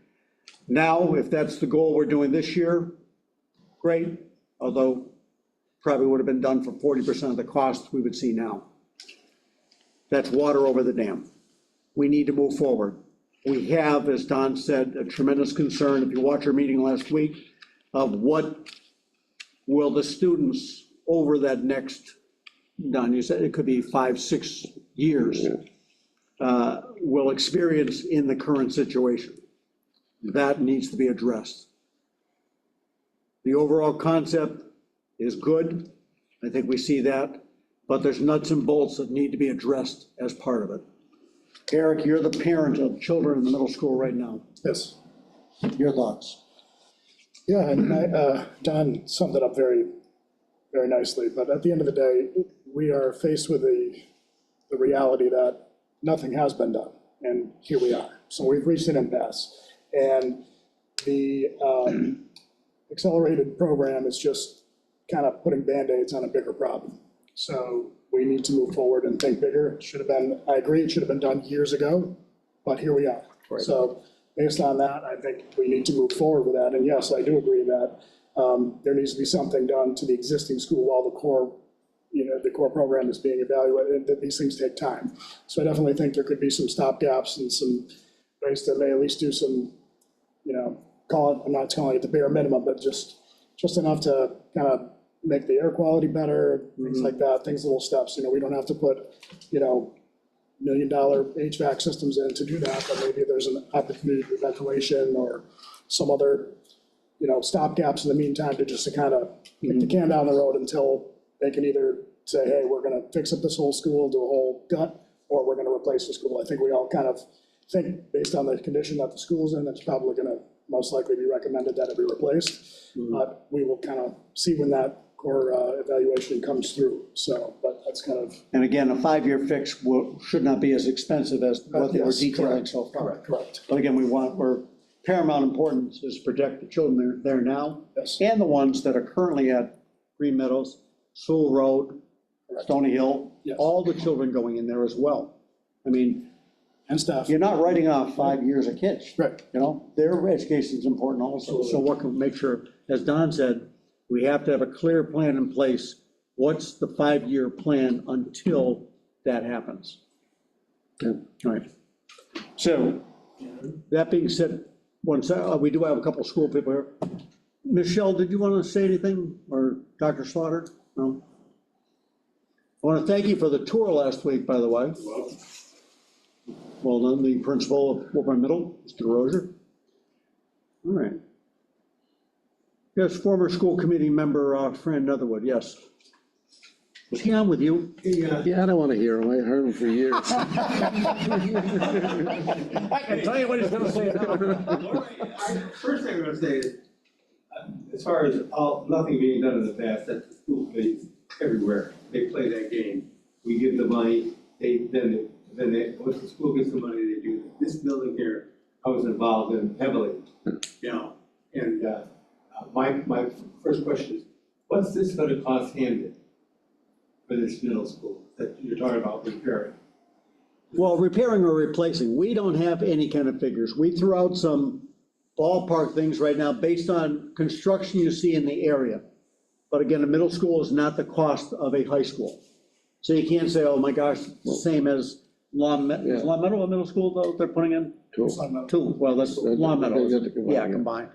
Now, if that's the goal we're doing this year, great, although probably would have been done for 40% of the cost we would see now. That's water over the dam. We need to move forward. We have, as Don said, a tremendous concern, if you watch our meeting last week, of what will the students over that next, Don, you said it could be 5, 6 years, will experience in the current situation. That needs to be addressed. The overall concept is good. I think we see that, but there's nuts and bolts that need to be addressed as part of it. Eric, you're the parent of children in the middle school right now. Yes. Your thoughts? Yeah, and Don summed it up very, very nicely, but at the end of the day, we are faced with the reality that nothing has been done, and here we are. So we've reached an impasse, and the accelerated program is just kind of putting Band-Aids on a bigger problem. So we need to move forward and think bigger. It should have been, I agree, it should have been done years ago, but here we are. Right. So based on that, I think we need to move forward with that. And yes, I do agree that there needs to be something done to the existing school while the core, the core program is being evaluated, that these things take time. So I definitely think there could be some stopgaps and some ways to at least do some, call it, I'm not calling it the bare minimum, but just enough to kind of make the air quality better, things like that, little steps. We don't have to put, $1 million HVAC systems in to do that, but maybe there's an opportunity for ventilation or some other, stopgaps in the meantime to kind of kick the can down the road until they can either say, hey, we're gonna fix up this whole school, do a whole gut, or we're gonna replace the school. I think we all kind of think, based on the condition that the school's in, that's probably gonna most likely be recommended that it be replaced. But we will kind of see when that core evaluation comes through. So, but that's kind of. And again, a 5-year fix should not be as expensive as what they were Yes, detailing correct, so far. Correct. But again, we're paramount importance is to protect the children there now. Yes. And the ones that are currently at Green Meadows, Sewell Road, Stony Hill, Yes. all the children going in there as well. I mean, And staff. you're not writing off 5 years of kids. Right. Their education is important also. So what can make sure, as Don said, we have to have a clear plan in place. What's the 5-year plan until that happens? Yeah. All right. So that being said, we do have a couple of school people here. Michelle, did you want to say anything, or Dr. Slaughter? No? I want to thank you for the tour last week, by the way. Well done, the principal of Wilbraham Middle, Mr. Rozier. All right. Yes, former school committee member, Fran Netherwood, yes. Was he on with you? Yeah, I don't want to hear him. I heard him for years. I can tell you what he's gonna say now. First thing I'm gonna say is, as far as nothing being done in the past, that the school plays everywhere. They play that game. We give the money, then once the school gets the money, they do this building here. I was involved in heavily, and my first question is, what's this gonna cost Hampden for this middle school that you're talking about repairing? Well, repairing or replacing, we don't have any kind of figures. We threw out some ballpark things right now based on construction you see in the area. But again, a middle school is not the cost of a high school. So you can't say, oh my gosh, same as Long Meadow. Is Long Meadow a middle school though they're putting in? Two, well, that's Long Meadow, combined.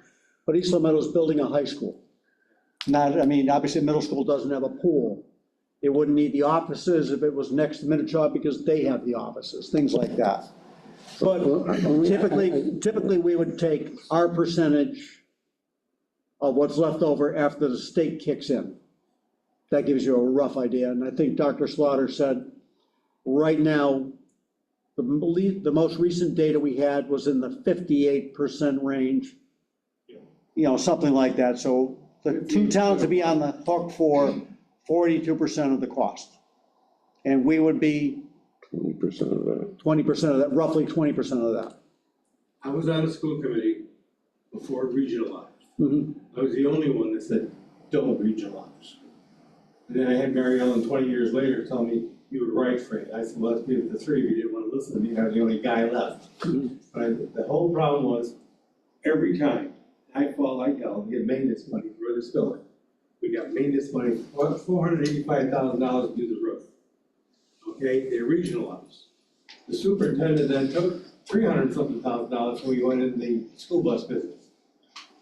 But East Long Meadow's building a high school. Obviously, middle school doesn't have a pool. It wouldn't need the offices if it was next to Minnetonka because they have the offices, things like that. But typically we would take our percentage of what's left over after the state kicks in. That gives you a rough idea. And I think Dr. Slaughter said, right now, the most recent data we had was in the 58% range. You know, something like that. So the two towns would be on the hook for 42% of the cost. And we would be 20% of that. 20% of that, roughly 20% of that. I was on the school committee before it regionalized. Mhm. I was the only one that said, don't regionalize. And then I had Mary Ellen 20 years later tell me, you were right, Frank. I said, well, let's be the three of you didn't want to listen to me, I was the only guy left. But the whole problem was, every time I fall like hell, we get maintenance money for this building. We got maintenance money, $485,000 to do the roof. Okay, they regionalized. The superintendent then took $300-something thousand when we went into the school bus business.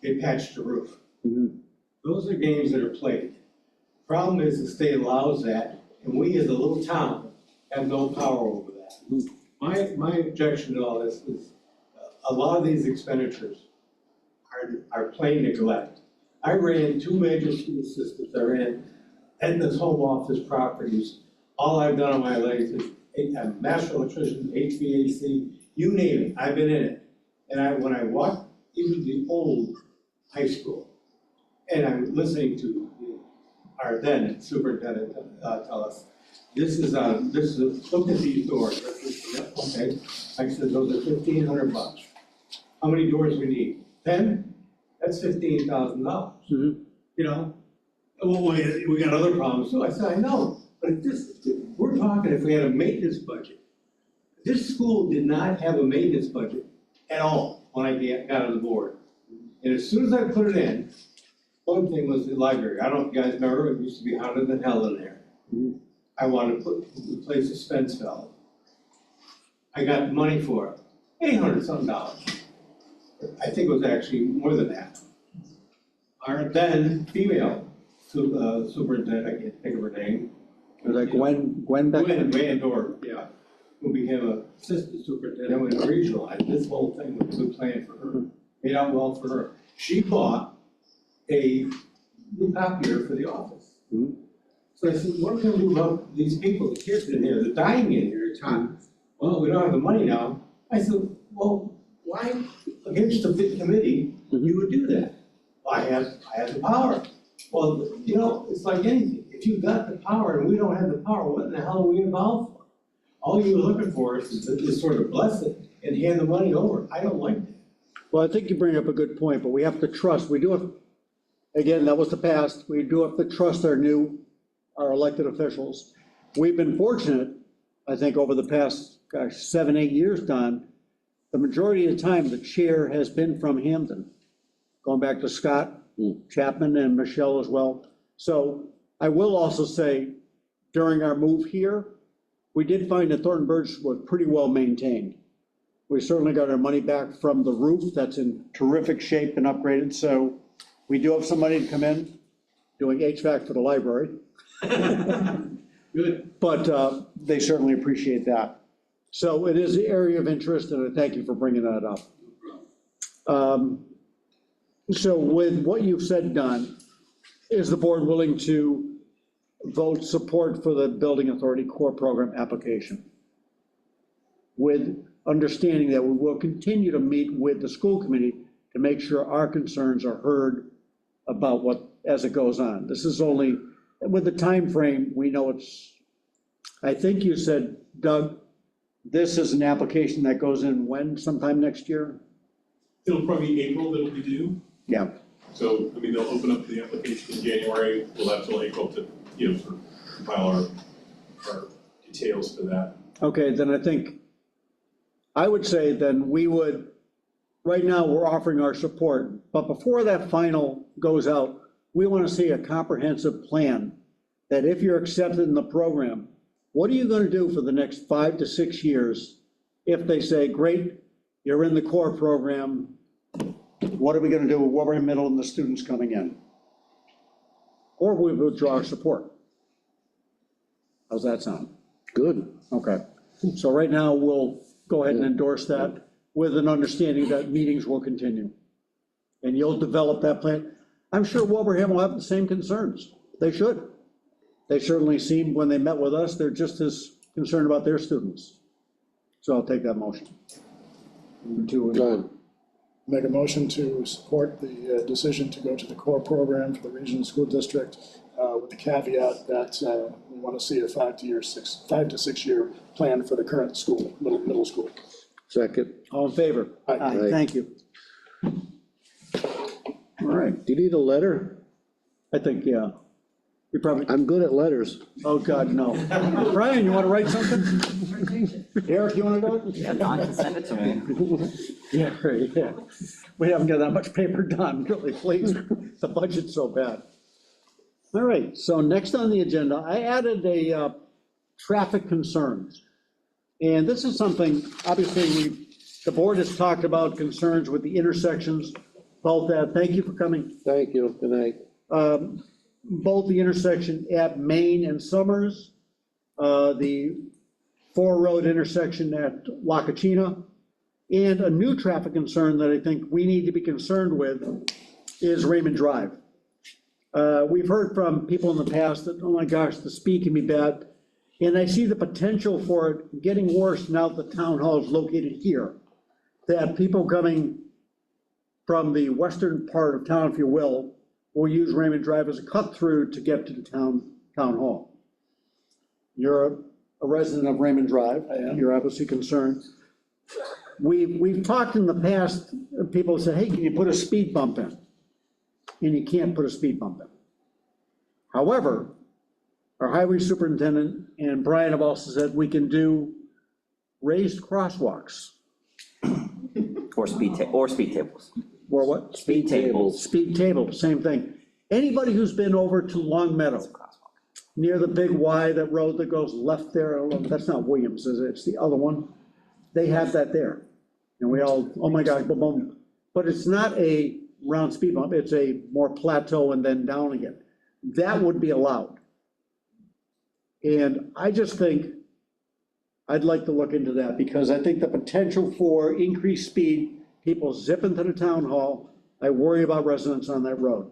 They patched the roof. Those are games that are played. Problem is the state allows that, and we as a little town have no power over that. My objection to all this is a lot of these expenditures are plain neglect. I ran 2 major school systems. I ran Edna's home office properties. All I've done on my legs is a master electrician, HVAC, you name it, I've been in it. And when I walked into the old high school, and I'm listening to our then superintendent tell us, look at these doors. Okay, I said, those are $1,500. How many doors we need? 10? That's $15,000. You know, well, we got other problems. So I said, I know, but we're talking if we had a maintenance budget. This school did not have a maintenance budget at all when I got on the board. And as soon as I put it in, one thing was the library. I don't know if you guys remember, it used to be hotter than hell in there. I wanted to replace the fence valve. I got the money for it, $800-something. I think it was actually more than that. Our then female superintendent, I can't think of her name. Was that Gwen back then? Gwen Van Dorp, yeah, who became an assistant superintendent when we regionalized. This whole thing was a good plan for her, made out well for her. She bought a new copier for the office. So I said, what are we gonna do about these people, the kids in here, they're dying in here, it's hot. Well, we don't have the money now. I said, well, why against the big committee you would do that? Well, I have the power. Well, you know, it's like anything. If you've got the power and we don't have the power, what in the hell are we involved for? All you're looking for is to sort of bless it and hand the money over. I don't like that. Well, I think you bring up a good point, but we have to trust, we do have, again, that was the past, we do have to trust our elected officials. We've been fortunate, I think, over the past, 7, 8 years, Don, the majority of the time, the chair has been from Hampden, going back to Scott Chapman and Michelle as well. So I will also say, during our move here, we did find that Thornton Burge was pretty well maintained. We certainly got our money back from the roof that's in terrific shape and upgraded. So we do have some money to come in doing HVAC for the library. Good. But they certainly appreciate that. So it is an area of interest, and I thank you for bringing that up. So with what you've said, Don, is the board willing to vote support for the Building Authority Core Program application, with understanding that we will continue to meet with the school committee to make sure our concerns are heard about what, as it goes on. This is only, with the time frame, we know it's, I think you said, Doug, this is an application that goes in when, sometime next year? It'll probably be April that'll be due. Yeah. So, I mean, they'll open up the application in January. We'll have till April to, sort of compile our details for that. Okay, then I think, I would say then we would, right now, we're offering our support, but before that final goes out, we want to see a comprehensive plan that if you're accepted in the program, what are you going to do for the next 5 to 6 years? If they say, great, you're in the core program, what are we going to do with Wilbraham Middle and the students coming in? Or we withdraw our support. How's that sound? Good. Okay. So right now, we'll go ahead and endorse that with an understanding that meetings will continue. And you'll develop that plan. I'm sure Wilbraham will have the same concerns. They should. They certainly seem, when they met with us, they're just as concerned about their students. So I'll take that motion. Go ahead. Make a motion to support the decision to go to the core program for the regional school district with the caveat that we want to see a 5 to 6 year plan for the current school, middle school. Second. All in favor? Aye. Thank you. All right, Do you need a letter? I think, yeah. You probably, I'm good at letters. oh, God, no. Brian, you want to write something? Eric, you want to do it? Yeah, Don can send it to me. Yeah, right, yeah. We haven't got that much paper done, really, please. The budget's so bad. All right, so next on the agenda, I added a traffic concerns. And this is something, obviously, the board has talked about concerns with the intersections. Both that, thank you for coming. Thank you, good night. Both the intersection at Main and Summers, the 4-road intersection at Wakachina, and a new traffic concern that I think we need to be concerned with is Raymond Drive. We've heard from people in the past that, oh my gosh, the speed can be bad. And I see the potential for it getting worse now that the town hall is located here. That people coming from the western part of town, if you will use Raymond Drive as a cut through to get to the town hall. You're a resident of Raymond Drive. I am. You're obviously concerned. We've talked in the past, people said, hey, can you put a speed bump in? And you can't put a speed bump in. However, our highway superintendent and Brian have also said we can do raised crosswalks. Or speed tables. Or what? Speed tables. Speed table, same thing. Anybody who's been over to Long Meadow, near the big Y, that road that goes left there, that's not Williams, is it? It's the other one. They have that there. And we all, oh my God, boom, boom. But it's not a round speed bump, it's a more plateau and then down again. That would be allowed. And I just think, I'd like to look into that, because I think the potential for increased speed, people zip into the town hall, I worry about residents on that road.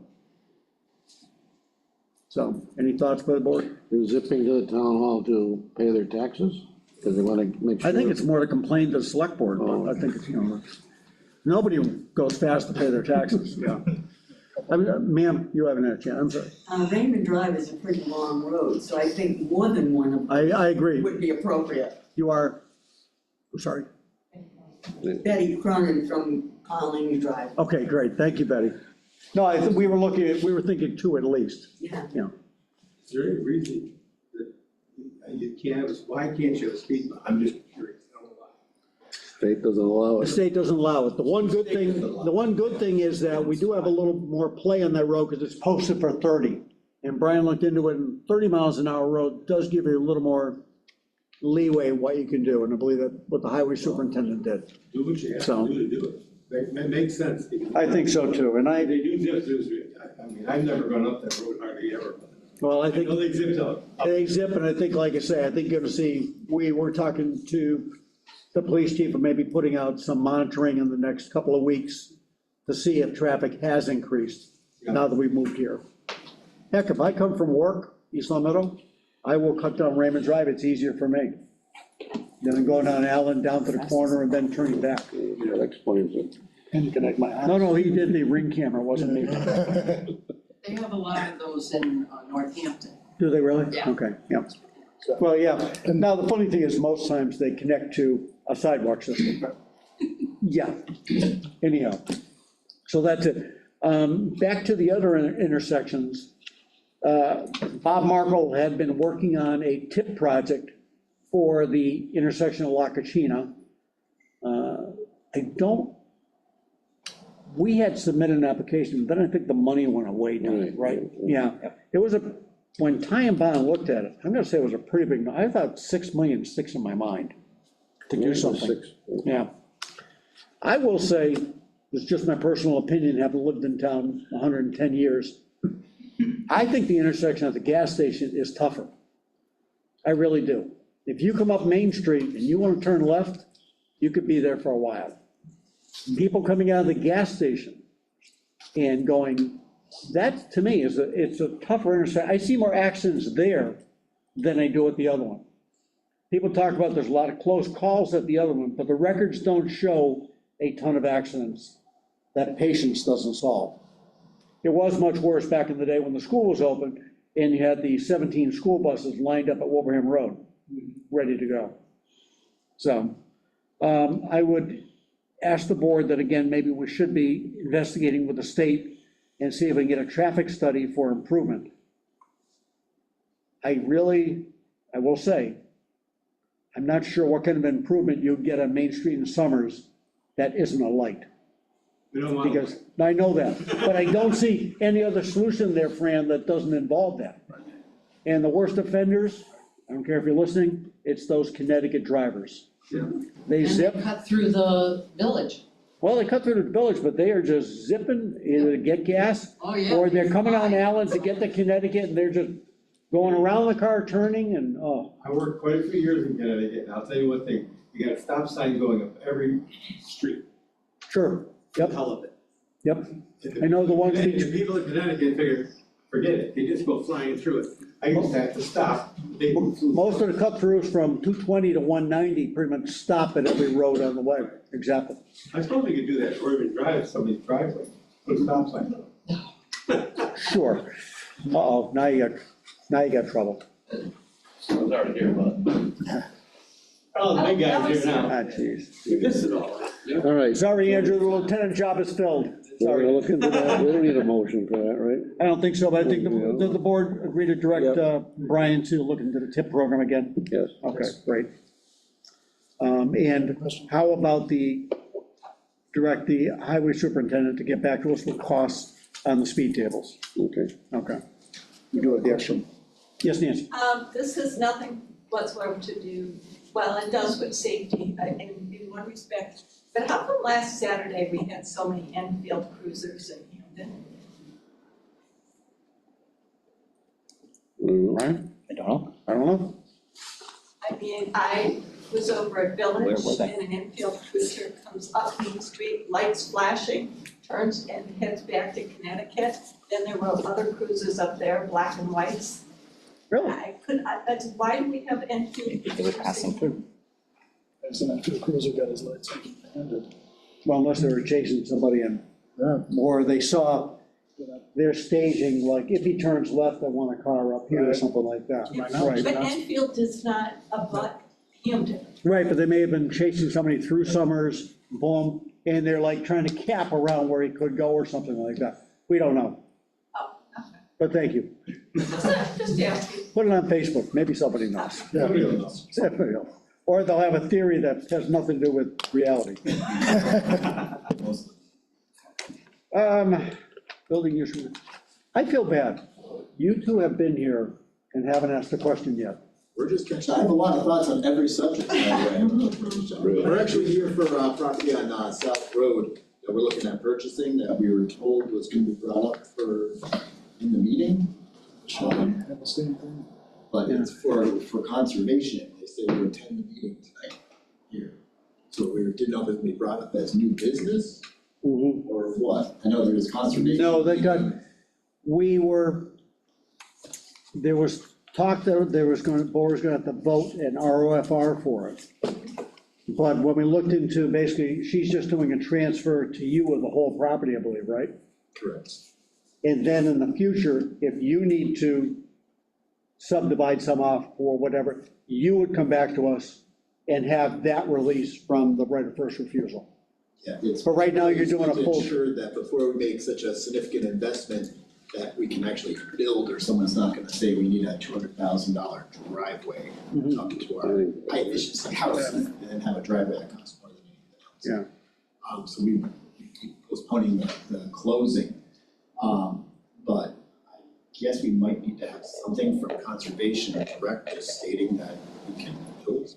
So, any thoughts by the board? They're zipping to the town hall to pay their taxes? Because they want to make sure. I think it's more to complain to the select board, but I think it's, nobody goes fast to pay their taxes, yeah. I mean, ma'am, you haven't had a chance, I'm sorry. Raymond Drive is a pretty long road, so I think more than one of them I agree. would be appropriate. You are, I'm sorry. Betty Cronin from Colony Drive. Okay, great, thank you, Betty. No, I think we were thinking two at least, Yeah. yeah. Is there any reason that you can't have, why can't you have a speed bump? I'm just curious, I don't know why. State doesn't allow The it. state doesn't allow it. The one good thing is that we do have a little more play on that road because it's posted for 30. And Brian looked into it, and 30 miles an hour road does give you a little more leeway in what you can do, and I believe that what the highway superintendent did. Do what you have to do to do it. That makes sense. I think so too, and They do zip through, I mean, I've never gone up that road hardly ever. well, I I think know they zipped up. they zip, and I think, like I say, I think you're gonna see, we're talking to the police chief of maybe putting out some monitoring in the next couple of weeks to see if traffic has increased now that we've moved here. Heck, if I come from work, East Long Meadow, I will cut down Raymond Drive, it's easier for me. Then going down Allen, down to the corner, and then turning back. That explains it. And you connect my house. No, he did the ring camera, wasn't me. They have a lot of those in Northampton. Do they really? Yeah. Okay, yeah. Well, yeah, and now the funny thing is, most times they connect to a sidewalk system. Yeah, anyhow, so that's it. Back to the other intersections. Bob Markle had been working on a tip project for the intersection of Wakachina. We had submitted an application, then I think the money went away now, right? Yeah, it was when Ty and Bond looked at it, I'm gonna say it was a pretty big, I thought 6 million sticks in my mind to do something. Yeah. I will say, it's just my personal opinion, having lived in town 110 years, I think the intersection at the gas station is tougher. I really do. If you come up Main Street and you want to turn left, you could be there for a while. People coming out of the gas station and going, that to me it's a tougher intersection. I see more accidents there than I do at the other one. people talk about there's a lot of close calls at the other one, but the records don't show a ton of accidents that patience doesn't solve. It was much worse back in the day when the school was open and you had the 17 school buses lined up at Wolverham Road, ready to go. So I would ask the board that, again, maybe we should be investigating with the state and see if we can get a traffic study for improvement. I will say, I'm not sure what kind of improvement you'd get on Main Street in Summers that isn't a light. We don't want. Because, I know that, but I don't see any other solution there, Fran, that doesn't involve that. And the worst offenders, I don't care if you're listening, it's those Connecticut drivers. Yeah. They zip. And they cut through the village. Well, they cut through the village, but they are just zipping either to get gas, Oh, yeah. or they're coming on Allen to get to Connecticut, and they're just going around the car, turning, and, oh. I worked quite a few years in Connecticut, and I'll tell you one thing, you got a stop sign going up every street. Sure, yep, Hell of it. yep. I know the ones. And the people in Connecticut figure, forget it, they just go flying through it. I used to have to stop. Most of the cut-throughs from 220 to 190 pretty much stop at every road on the way, exactly. I suppose we could do that, or even drive somebody's driveway, put a stop sign up. Sure. Uh-oh, now you got trouble. I was already here, but. Oh, the big guy's here now. Ah, jeez. We missed it all. All right, Sorry, Andrew, the lieutenant job is filled. we're Sorry. gonna look into that, we don't need a motion for that, right? I don't think so, but I think the board agreed to direct Brian to look into the TIP program again. Yes. Okay, great. And how about direct the highway superintendent to get back to us with costs on the speed tables? Okay. Okay. You do it, the extra. Yes, Nancy? This has nothing whatsoever to do, well, it does with safety in one respect. But how come last Saturday we had so many Enfield cruisers in Hampden? Brian? I don't know. I mean, I was over at Where Village were they? and an Enfield cruiser comes up Main Street, lights flashing, turns and heads back to Connecticut. Then there were other cruisers up there, black and whites. Really? Why do we have Enfield? They were passing through. Isn't that the cruiser got his lights on? Well, unless they were chasing somebody in, or they saw their staging, like if he turns left, I want a car up here or something like that. Right. But Enfield does not abut Hampden. Right, but they may have been chasing somebody through Summers, boom, and they're like trying to cap around where he could go or something like that. We don't know. Oh, okay. But thank you. Just asking. Put it on Facebook, maybe somebody knows. Nobody knows. Somebody knows. Or they'll have a theory that has nothing to do with reality. Building issue. I feel bad. You two have been here and haven't asked a question yet. We're just catching, I have a lot of thoughts on every subject, by the way. We're actually here for property on South Road that we're looking at purchasing, that we were told was gonna be brought up in the meeting. Have the same thing. But it's for conservation, they say we attend the meeting tonight here. So we didn't know if it would be brought up as new business or what. I know there was conservation. No, they got, there was talk that board was gonna have to vote an ROFR for it. But when we looked into, basically, she's just doing a transfer to you of the whole property, I believe, right? Correct. And then in the future, if you need to subdivide some off or whatever, you would come back to us and have that release from the right of first refusal. Yeah, it's. But right now, you're doing a to full. ensure that before we make such a significant investment, that we can actually build, or someone's not gonna say we need a $200,000 driveway up to our high efficiency house, and then have a driveway that costs more than anything else. Yeah. So we keep postponing the closing. But I guess we might need to have something from conservation direct, just stating that we can build.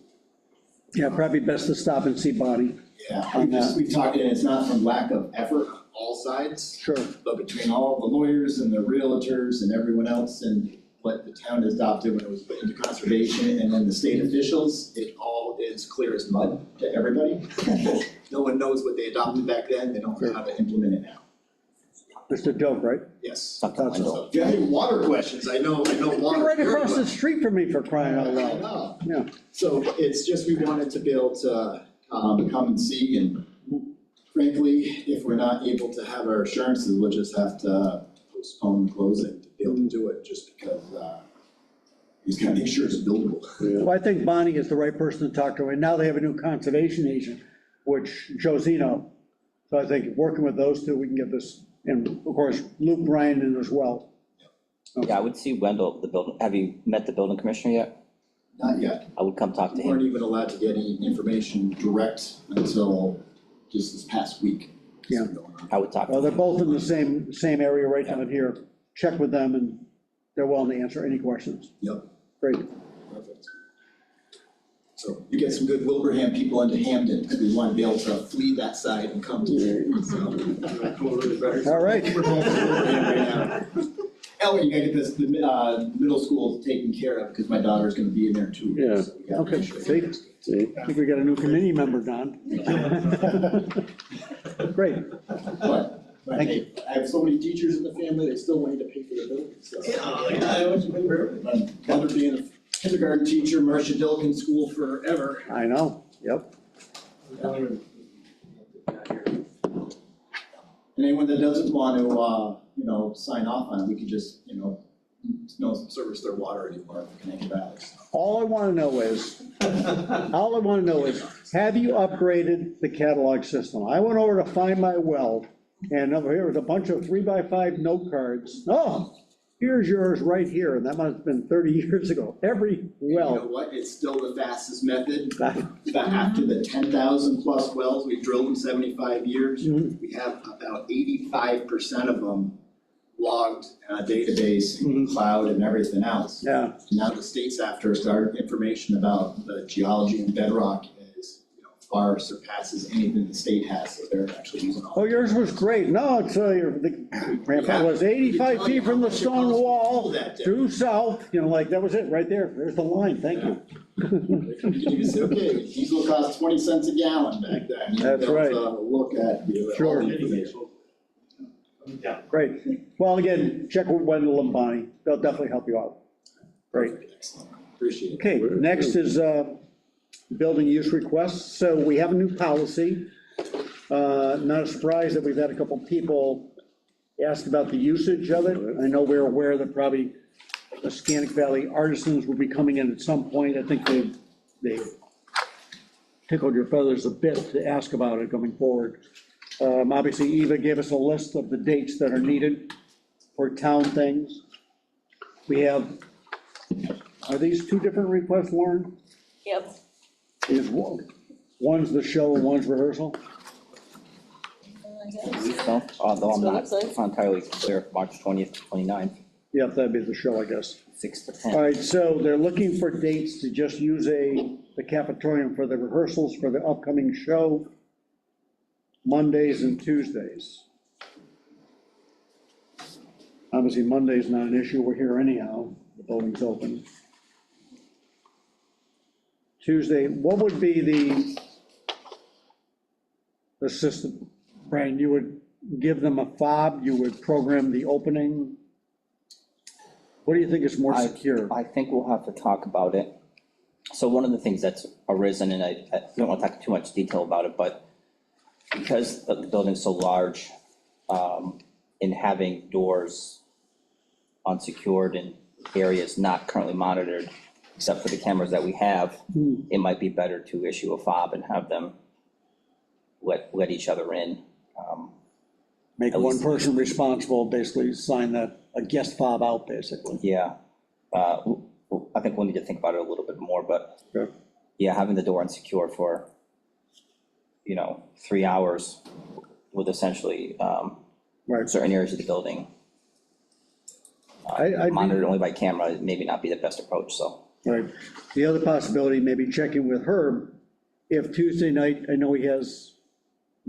Yeah, probably best to stop and see Bonnie. Yeah, we've talked, and it's not from lack of effort on all sides. Sure. But between all the lawyers and the realtors and everyone else and what the town adopted when it was put into conservation and then the state officials, it all is clear as mud to everybody. No one knows what they adopted back then, they don't know how to implement it now. Just a joke, right? Yes. Something like So if you have any water questions, I know water. You're right very across the well. street from me for crying out I loud. know. Yeah. So it's just, we wanted to be able to come and see, and frankly, if we're not able to have our assurances, we'll just have to postpone closing to be able to do it, just because he's got to make sure it's buildable. Well, I think Bonnie is the right person to talk to, and now they have a new conservation agent, which Josino. So I think working with those two, we can get this, and of course, Luke Bryan in as well. Yeah, I would see Wendell, the building, have you met the building commissioner yet? Not yet. I would come talk to We weren't him. even allowed to get any information direct until just this past week. Yeah. I would talk to Well, they're him. both in the same area right down here. Check with them, and they're willing to answer any questions. Yep. Great. Perfect. So you get some good Wilbraham people into Hampden, because we want to be able to flee that side and come to you. So. All right. We're going to Wilbraham right now. Ellie, you gotta get this, the middle school taken care of, because my daughter's gonna be in there too. Yeah. So we gotta Okay, make sure see? everything's I think we got a new committee member, Don. Great. But hey, I have so many teachers in the family, they still want you to pay for the building, so. I want you to pay for everything. My mother being a kindergarten teacher, Marcia Dilkin School forever. I know, yep. And anyone that doesn't want to, sign off on it, we could just, no service their water anymore for Connecticut Valley. All I want to know is, have you upgraded the catalog system? I went over to find my well, and over here was a bunch of 3x5 note cards. Oh, here's yours right here, and that must have been 30 years ago. Every well. You know what, it's still the fastest method. After the 10,000 plus wells we've drilled in 75 years, we have about 85% of them logged in a database, in cloud and everything else. Yeah. Now the state's after us, our information about the geology and bedrock is, far surpasses anything the state has, so they're actually using all. Oh, yours was great. No, it's, the grandpa was 85 feet from the stone wall, due south, that was it, right there. There's the line, thank you. You can say, okay, diesel cost 20 cents a gallon back then. That's right. Look at all Sure. the information. Yeah. Great. Well, again, check with Wendell and Bonnie. They'll definitely help you out. Great. Excellent. Appreciate it. Okay, next is building use requests. So we have a new policy. Not a surprise that we've had a couple people ask about the usage of it. I know we're aware that probably the Scannick Valley artisans will be coming in at some point. I think they've tickled your feathers a bit to ask about it going forward. Obviously, Eva gave us a list of the dates that are needed for town things. We have, are these two different requests, Lauren? Yep. One's the show and one's rehearsal? So, although I'm That's what it not looks like. entirely clear, March 20th, 29th, Yep, that'd be the show, I guess. 6 to All 10. right, so they're looking for dates to just use the cafetorium for the rehearsals for the upcoming show, Mondays and Tuesdays. Obviously, Monday's not an issue, we're here anyhow, the building's open. Tuesday, what would be the system? Brian, you would give them a fob, you would program the opening? What do you think is more secure? I think we'll have to talk about it. So one of the things that's arisen, and I don't want to talk too much detail about it, but because the building's so large, in having doors unsecured in areas not currently monitored, except for the cameras that we have, it might be better to issue a fob and have them let each other in. Make one person responsible, basically sign a guest fob out, basically. Yeah, I think we'll need to think about it a little bit more, but yeah, having the door unsecured for, 3 hours with essentially certain areas of the building monitored only by camera, maybe not be the best approach, so. Right. The other possibility, maybe checking with Herb, if Tuesday night, I know he has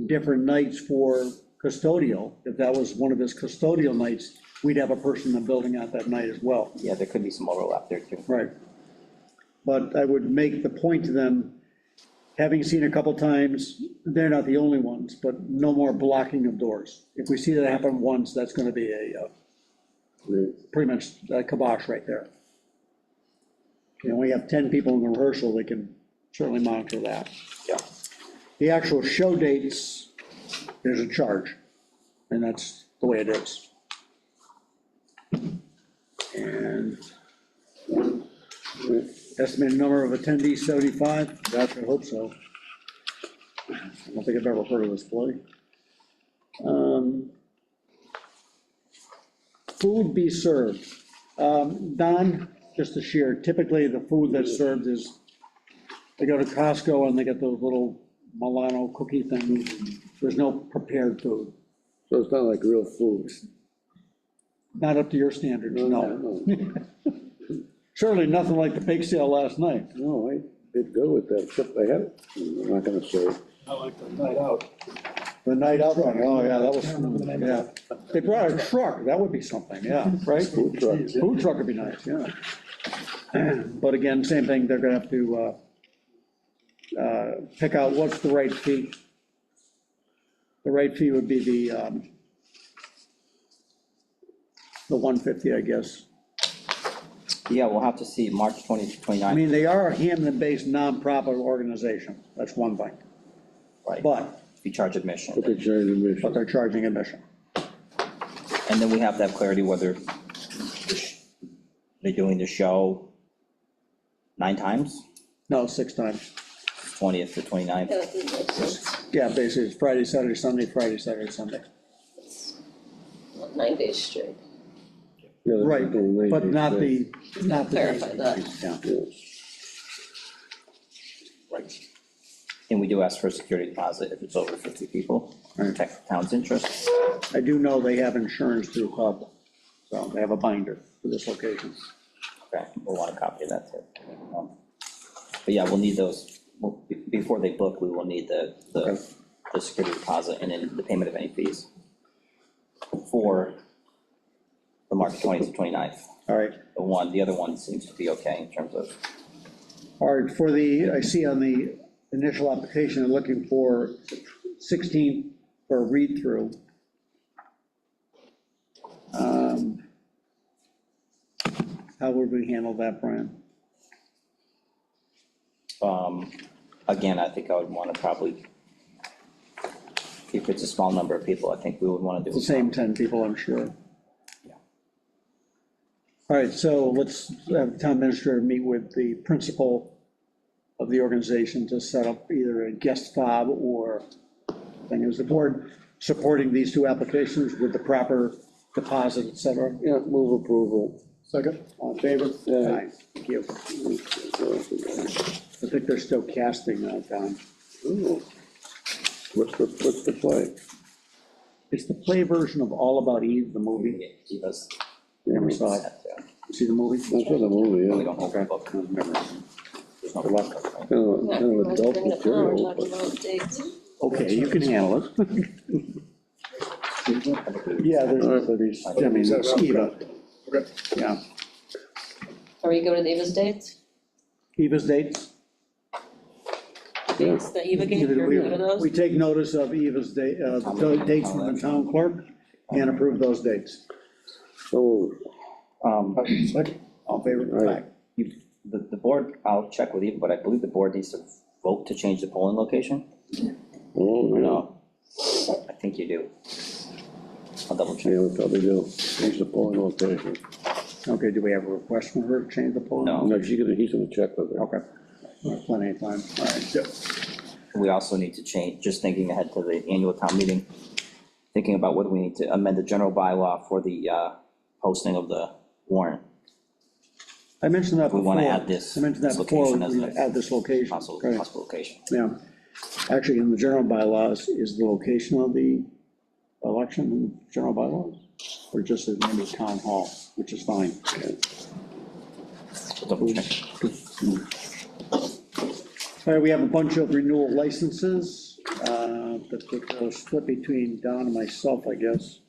different nights for custodial, if that was one of his custodial nights, we'd have a person in the building at that night as well. Yeah, there could be some overlap there too. Right. But I would make the point to them, having seen a couple times, they're not the only ones, but no more blocking of doors. If we see that happen once, that's gonna be pretty much a kibosh right there. You know, we have 10 people in the rehearsal, they can certainly monitor that. Yeah. The actual show dates, there's a charge, and that's the way it is. And estimated number of attendees, 75, gosh, I hope so. I don't think I've ever heard of this play. Food be served. Don, just to share, typically the food that's served is, they go to Costco and they get those little Milano cookie things. There's no prepared food. So it's not like real food? Not up to your standards, no. Certainly nothing like the bake sale last night. No, I did go with that, except they had it, I'm not gonna say. I like the night out. The night out thing, oh, yeah, that was, yeah. They brought a truck, that would be something, yeah, right? Food truck. Food truck would be nice, yeah. But again, same thing, they're gonna have to pick out what's the right fee. The right fee would be the 150, I guess. Yeah, we'll have to see March 20th to 29th. I mean, they are a Hampden-based nonprofit organization, that's one thing. Right. But We charge admission. But they charge admission. but they're charging admission. And then we have to have clarity whether they're doing the show 9 times, No, 6 times. 20th to 29th. Yeah, that makes sense. Yeah, basically, it's Friday, Saturday, Sunday, Friday, Saturday, Sunday. Well, 9 days straight. Yeah, that's Right, the lady but not said. the. Clarify that. Yeah. Yes. Right. And we do ask for a security deposit if it's over 50 people, to protect the town's interest. I do know they have insurance through Hub, so they have a binder for this location. Okay, we'll want a copy of that too. But yeah, we'll need those, before they book, we will need the security deposit and then the payment of any fees for the March 20th to 29th. All right, The other one seems to be okay in terms of, all right, for the, I see on the initial application, I'm looking for 16 for a read-through. How would we handle that, Brian? again, I think I would want to probably, if it's a small number of people, I think we would want to do. It's the same 10 people, I'm sure. Yeah. All right, so let's have the town administrator meet with the principal of the organization to set up either a guest fob or, thing is the board supporting these 2 applications with the proper deposit, et cetera. Yeah, move approval. Second. All in favor? Aye. Aye. Thank you. I think they're still casting that down. Oh. What's the play? It's the play version of All About Eve, the movie. Because Never saw it. See the movie? That's what the movie, we yeah. don't hold the book. Never. There's no Good luck. book, right? Kind of adult Bring it down, we're material, talking but about dates. Okay, you can handle it. Yeah, there's, I mean, Eva. Yeah, Are we going to Eva's dates? Eva's dates. Dates that Eva gave, you're good with those? We take notice of Eva's date, dates from the town clerk and approve those dates. so, Second. All in favor? Aye. The board, I'll check with you, but I believe the board needs to vote to change the polling location. oh, No, I think you do. I'll double check. yeah, we probably do. Change the polling location. Okay, do we have a request from her to change the poll? No. No, he's gonna check with her. Okay. Plenty of time, all right. We also need to change, just thinking ahead to the annual town meeting, thinking about whether we need to amend the general bylaw for the posting of the warrant. I mentioned that We before. wanna add this I mentioned that before, location as we're a gonna add this location. Possible Right. location. Yeah, actually, in the general bylaws, is the location of the election in general bylaws? Or just the name of town hall, which is fine. So double check. All right, we have a bunch of renewal licenses, that will split between Don and myself, I guess.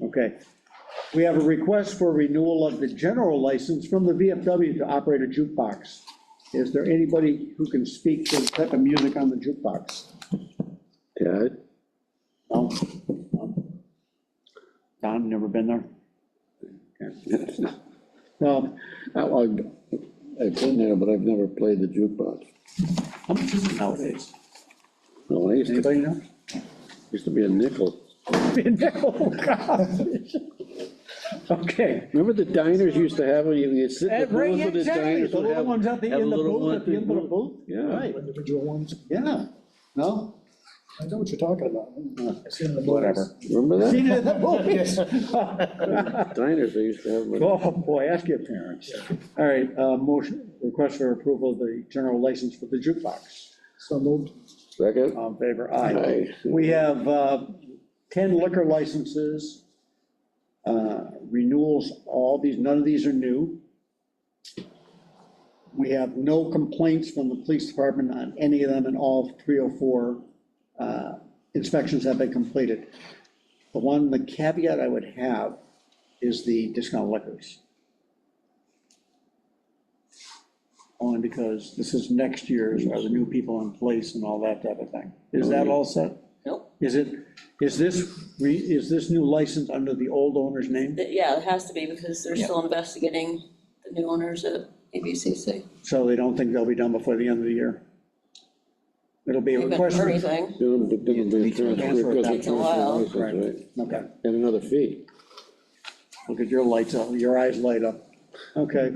Okay. We have a request for renewal of the general license from the VFW to operate a jukebox Is there anybody who can speak to the type of music on the jukebox? Ted? No? Don, never been there? Okay. Well, I've been there, but I've never played the jukebox. how much is it nowadays? No, I used to, Anybody know? used to be a nickel. Oh, God. Okay. Remember the diners used to have, when you sit in the Right, booth with the exactly, diners the would little have. ones at the have a end of the little booth, one at the end of the booth? Yeah. Right, Individual ones. yeah. No? I know what you're talking about. I've seen the movies. Whatever. Remember Seen that? it in the movies. Diners, they used to have. them. Oh, boy, ask your parents. All right, motion, request for approval of the general license for the jukebox. So moved. Second? All in favor, aye. Aye. We have 10 liquor licenses, renewals, all these, none of these are new. We have no complaints from the police department on any of them, and all 304 inspections have been completed. The caveat I would have is the discount liquors. Only because this is next year's, are the new people in place and all that type of thing. Is that all set? Nope. Is this new license under the old owner's name? Yeah, it has to be because they're still investigating the new owners at ABCC. So they don't think they'll be done before the end of the year? It'll be a Haven't request. heard anything. Didn't be transferred because Takes a while. license, right? Okay, And another fee. look at your lights up, your eyes light up. Okay.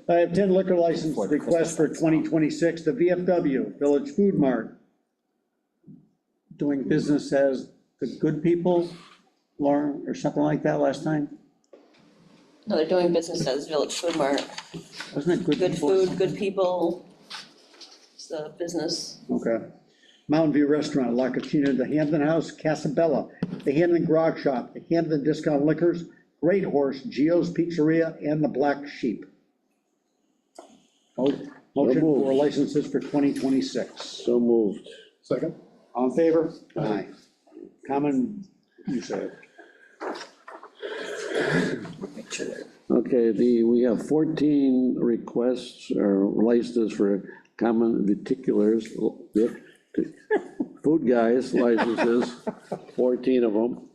I have 10 liquor license requests for 2026. The VFW, Village Food Mart, doing business as the Good People, Lauren, or something like that last time? No, they're doing business as Village Food Mart. Wasn't it Good Good People? food, good people. It's the business. Okay. Mountain View Restaurant, La Cucina, the Hampden House, Casabella, the Hampden Grog Shop, the Hampden Discount Liquors, Great Horse, Gio's Pizzeria, and the Black Sheep. Motion for licenses for 2026. So moved. Second. All in favor? Aye. Common, you said. Okay, we have 14 requests or licenses for common particulars, food guys licenses, 14 of them.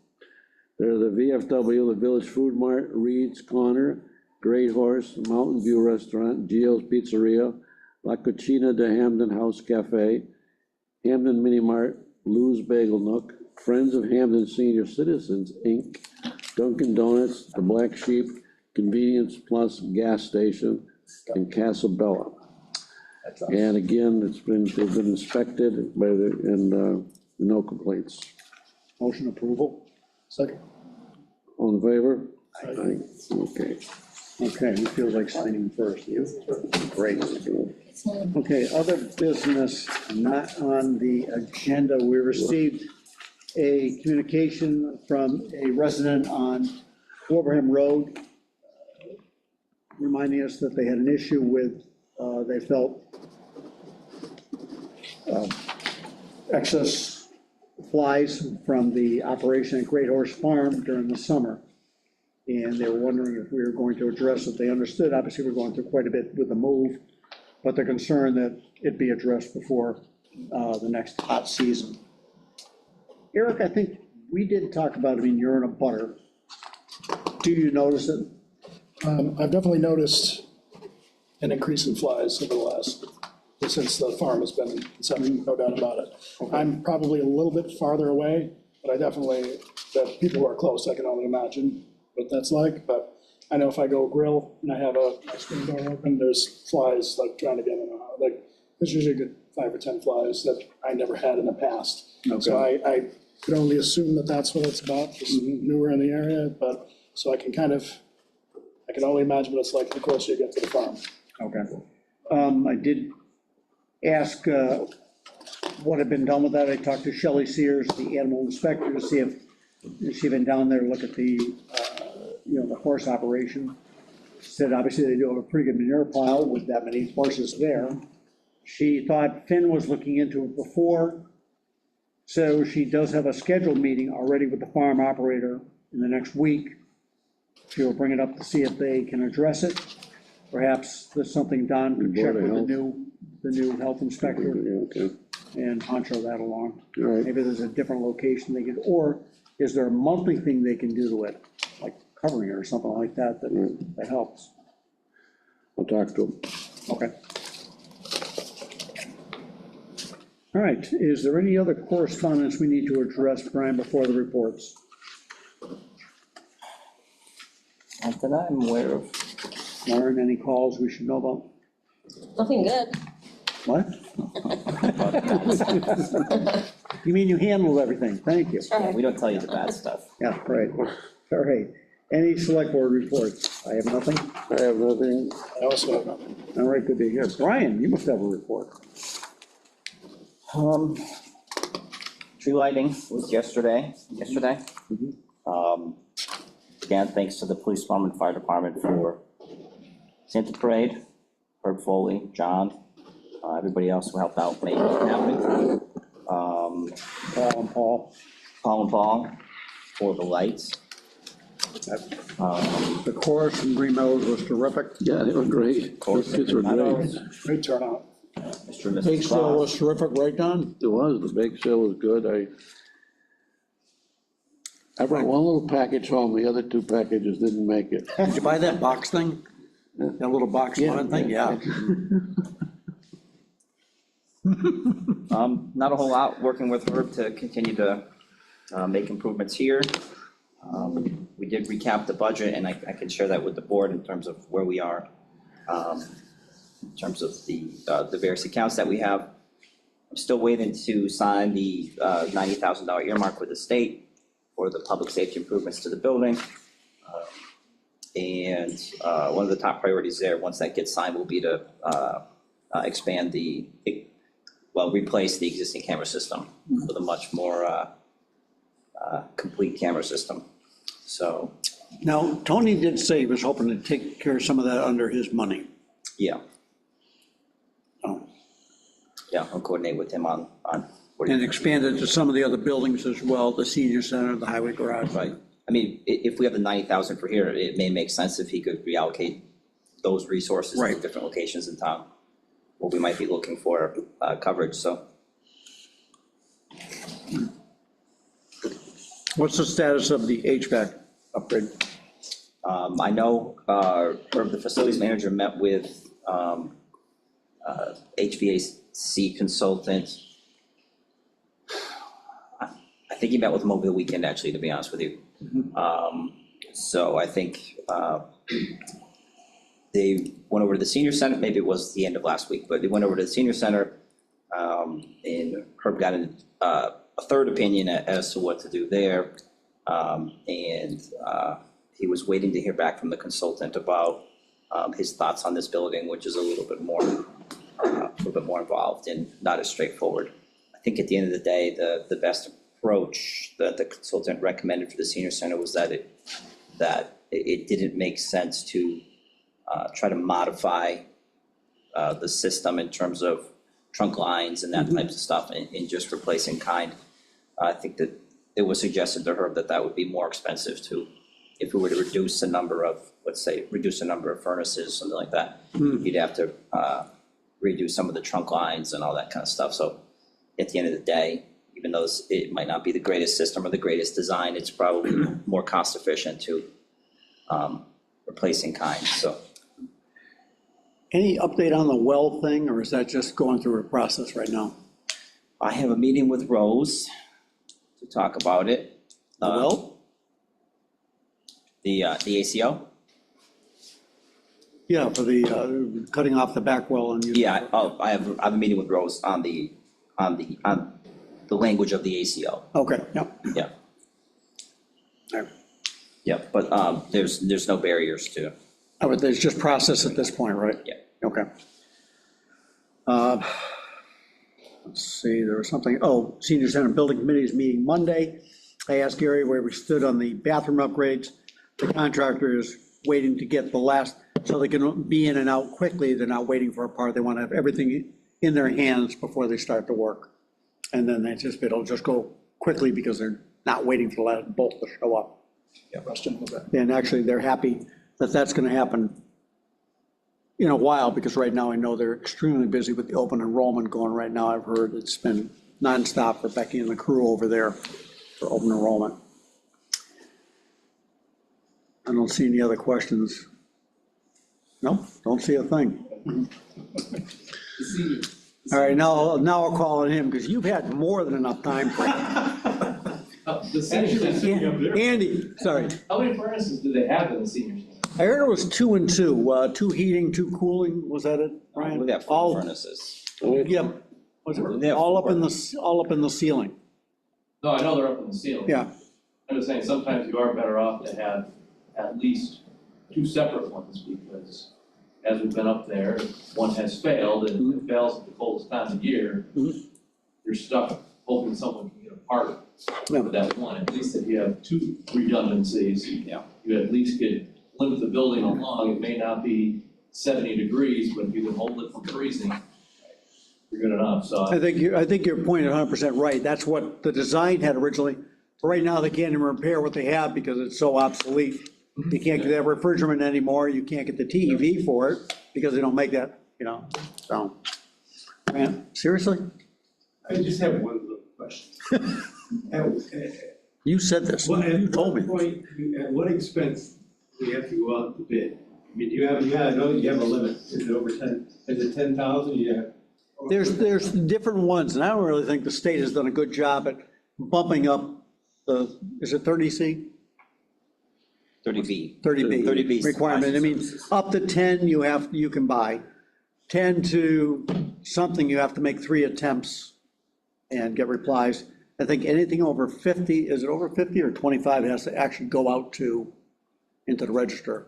They're the VFW, the Village Food Mart, Reed's Corner, Great Horse, Mountain View Restaurant, Gio's Pizzeria, La Cucina de Hampden House Cafe, Hampden Mini Mart, Lou's Bagel Nook, Friends of Hampden Senior Citizens, Inc., Dunkin' Donuts, The Black Sheep, Convenience Plus Gas Station, and Casabella. And again, they've been inspected by no complaints. Motion approval? Second. All in favor? Aye. Okay. Okay, who feels like signing first? You? Great. Okay, other business not on the agenda. We received a communication from a resident on Wilbraham Road, reminding us that they had an issue with, they felt excess flies from the operation at Great Horse Farm during the summer. And they were wondering if we were going to address it. They understood, obviously, we're going through quite a bit with the move, but they're concerned that it be addressed before the next hot season. Eric, I think we did talk about it, I mean, you're in a butter. Do you notice it? I've definitely noticed an increase in flies over the last, since the farm has been, no doubt about it. I'm probably a little bit farther away, but I definitely, the people who are close, I can only imagine what that's like, but I know if I go grill and I have a screen door open, there's flies like trying to get in, like, there's usually a good 5 or 10 flies that I never had in the past. So I could only assume that that's what it's about, just newer in the area, but, so I can only imagine what it's like the closer you get to the farm. Okay. I did ask what had been done with that. I talked to Shelley Sears, the animal inspector, to see if she'd been down there to look at the, the horse operation. She said, obviously, they do have a pretty good manure pile with that many horses there. She thought Finn was looking into it before, so she does have a scheduled meeting already with the farm operator in the next week. She will bring it up to see if they can address it. perhaps there's something Don could check with the new health inspector Yeah, okay, and honcho that along. all right. Maybe there's a different location they could, or is there a monthly thing they can do to it, like covering it or something like that, that helps? I'll talk to him. Okay. All right, is there any other correspondence we need to address, Brian, before the reports? Not that I'm aware of. Lauren, any calls we should know about? Nothing good. What? You mean you handled everything, thank you. Yeah, we don't tell you the bad stuff. Yeah, right, all right. Any select board reports? I have nothing. I have nothing. I also have nothing. All right, good to hear. Brian, you must have a report. Tree lighting was yesterday. Again, thanks to the police department, fire department for Santa Parade, Herb Foley, John, everybody else who helped out making it happen. Paul and Paul for the lights. The chorus from Green Meadows was terrific. Yeah, they were great. Those kids were great. Great turnout. Mr. and Mrs. Bake sale Claus. was terrific, right, Don? It was, the bake sale was good. I brought one little package home, the other two packages didn't make it. Did you buy that box thing? That little box thing, yeah. Not a whole lot, working with Herb to continue to make improvements here. We did recap the budget, and I can share that with the board in terms of where we are, in terms of the various accounts that we have. I'm still waiting to sign the $90,000 earmark with the state for the public safety improvements to the building. And one of the top priorities there, once that gets signed, will be to expand replace the existing camera system with a much more complete camera system. So, Now, Tony did say he was hoping to take care of some of that under his money. yeah. Oh. Yeah, I'll coordinate with him on what And expand it to some of the other buildings as well, the senior center, the highway garage. Right. I mean, if we have the 90,000 for here, it may make sense if he could reallocate those resources to different locations in town where we might be looking for coverage, so. What's the status of the HVAC upgrade? I know, the facilities manager met with HVAC consultant. I think he met with him over the weekend, actually, to be honest with you. So I think they went over to the senior center, maybe it was the end of last week, but they went over to the senior center, and Herb got a third opinion as to what to do there. And he was waiting to hear back from the consultant about his thoughts on this building, which is a little bit more involved and not as straightforward. I think at the end of the day, the best approach that the consultant recommended for the senior center was that it didn't make sense to try to modify the system in terms of trunk lines and that types of stuff and just replace in kind. I think that it was suggested to her that would be more expensive if we were to reduce the number of, reduce the number of furnaces, something like that. You'd have to redo some of the trunk lines and all that kind of stuff. So at the end of the day, even though it might not be the greatest system or the greatest design, it's probably more cost efficient to replace in kind, so. Any update on the well thing, or is that just going through a process right now? I have a meeting with Rose to talk about it. The well? The ACO? Yeah, for the cutting off the back well and. Yeah, I have a meeting with Rose on the language of the ACO. Okay, yep. Yeah. All right. Yeah, but there's no barriers to. Oh, but there's just process at this point, right? Yeah. Okay. Let's see, there was something, senior center building committee is meeting Monday. I asked Gary where we stood on the bathroom upgrades. The contractor is waiting to get the last, so they can be in and out quickly. They're not waiting for a part. They want to have everything in their hands before they start the work. And then it'll just go quickly because they're not waiting for the last bolt to show up. Question a little bit. And actually, they're happy that that's going to happen in a while, because right now I know they're extremely busy with the open enrollment going right now. I've heard it's been nonstop for Becky and the crew over there for open enrollment. I don't see any other questions. No, don't see a thing. All right, now I'll call on him, because you've had more than enough time. The seniors sitting up there. Andy, sorry. How many furnaces do they have in the senior center? I heard it was 2 and 2, 2 heating, 2 cooling, was that it, Brian? We have All- 4 furnaces. Yep, was it all up in the ceiling? No, I know they're up in the ceiling. Yeah, I'm just saying, sometimes you are better off to have at least 2 separate ones, because as we've been up there, one has failed, and if it fails at the coldest time of year, you're stuck hoping someone can get a part Yeah. for that one. At least if you have 2 redundancies, you at least could limit the building along. It may not be 70 degrees, but if you can hold it from freezing, you're good enough, so. I think your point is 100% right. That's what the design had originally. Right now, they can't even repair what they have because it's so obsolete. You can't get that refrigerant anymore. You can't get the TEV for it because they don't make that, so. Man, seriously? I just have one little question. You said this, you told me. At what expense do we have to go out to bid? I mean, I know you have a limit. Is it over 10, is it 10,000? Yeah. There's different ones, and I don't really think the state has done a good job at bumping up is it 30C? 30B. 30B requirement. I mean, up to 10 you can buy. 10 to something, you have to make 3 attempts and get replies. I think anything over 50, is it over 50 or 25, has to actually go out into the register.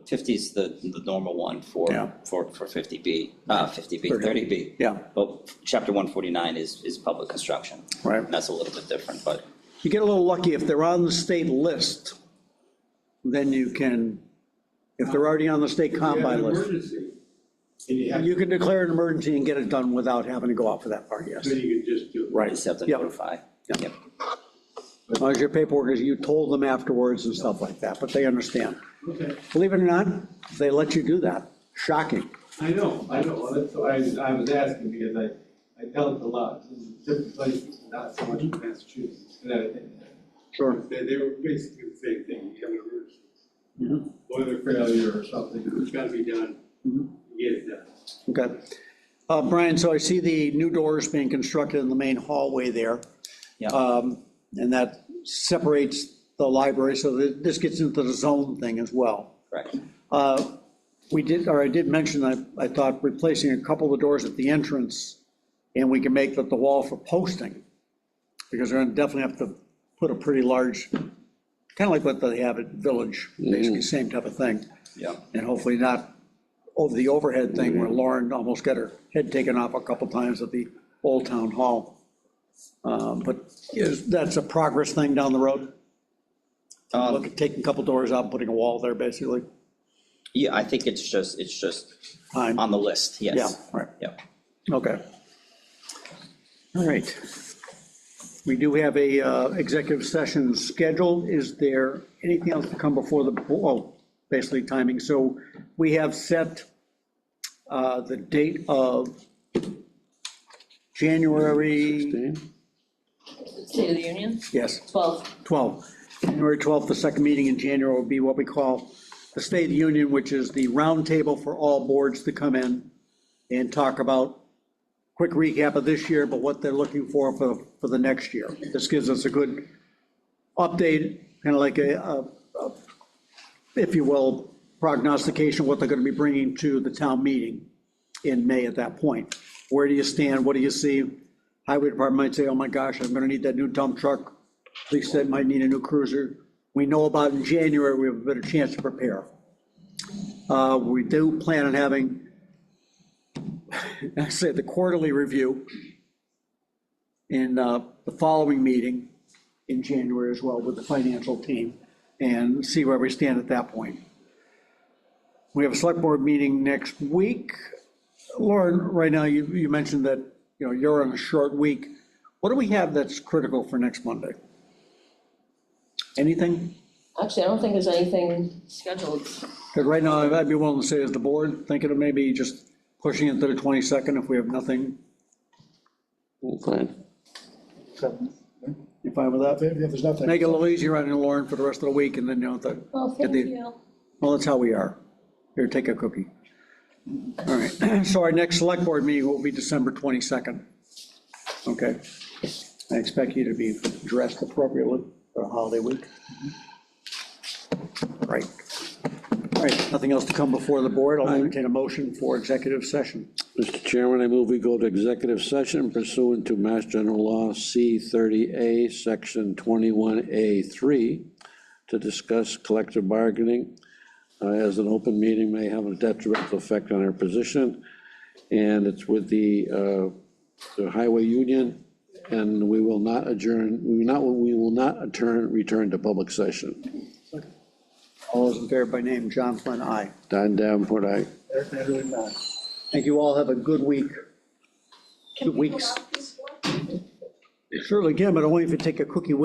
50 is the normal one for 50B, 30B. Yeah. But chapter 149 is public construction. Right. And that's a little bit different, but. You get a little lucky if they're on the state list, then you can, if they're already on the state combine list. You can declare an emergency and get it done without having to go out for that part, yes. So you can just do it. Right. Just have to Yep. notify. Yep. As long as your paperwork is, you told them afterwards and stuff like that, but they understand. Okay. Believe it or not, they let you do that. Shocking. I know, well, that's why I was asking, because I dealt a lot in different places, not so much in Massachusetts, Connecticut. Sure. They were basically the same thing, you have an emergency. Boiler failure or something, it's gotta be done, you get it done. Okay. Brian, so I see the new doors being constructed in the main hallway there. Yeah. And that separates the library, so that this gets into the zone thing as well. Correct. I did mention, I thought replacing a couple of the doors at the entrance, and we can make the wall for posting, because they're gonna definitely have to put a pretty large, kind of like what they have at Village, basically same type of thing. Yeah. And hopefully not over the overhead thing where Lauren almost got her head taken off a couple times at the Old Town Hall. But that's a progress thing down the road? Look at taking a couple doors out and putting a wall there, basically? Yeah, I think it's just Time. on the list, yes. Yeah, right. Yep. Okay. All right. We do have a executive session scheduled. Is there anything else to come before basically timing? So we have set the date of January, State of the Union, yes, 12. 12. January 12th, the second meeting in January will be what we call the State of the Union, which is the roundtable for all boards to come in and talk about, quick recap of this year, but what they're looking for the next year. This gives us a good update, kind of like if you will, prognostication of what they're going to be bringing to the town meeting in May at that point. Where do you stand? What do you see? Highway department might say, oh my gosh, I'm going to need that new dump truck. Police said might need a new cruiser. We know about in January, we have a better chance to prepare. We do plan on having, I say, the quarterly review in the following meeting in January as well with the financial team, and see where we stand at that point. We have a select board meeting next week. Lauren, right now, you mentioned that, you're on a short week. What do we have that's critical for next Monday? Anything? Actually, I don't think there's anything scheduled. Because right now, I'd be willing to say as the board, thinking of maybe just pushing it to the 22nd if we have nothing. Fine. You fine with that? If there's nothing. Make it a little easier on you, Lauren, for the rest of the week, and then you don't have to. Oh, Get thank the- you. Well, that's how we are. Here, take a cookie. All right, so our next select board meeting will be December 22nd. Okay. I expect you to be dressed appropriately for a holiday week. Right. All right, nothing else to come before the board. I'll entertain a motion for executive session. Mr. Chairman, I move we go to executive session pursuant to Mass General Law C-30A, Section 21A3, to discuss collective bargaining, as an open meeting may have a detrimental effect on our position, and it's with the highway union, and we will not adjourn, we will not return to public session. All those in favor by name, John Flynn, aye. Don Davenport, aye. Eric Van Ruden, aye. Thank you all, have a good week. Can 2 we weeks. go out this way? Certainly can, but only if you take a cookie with you.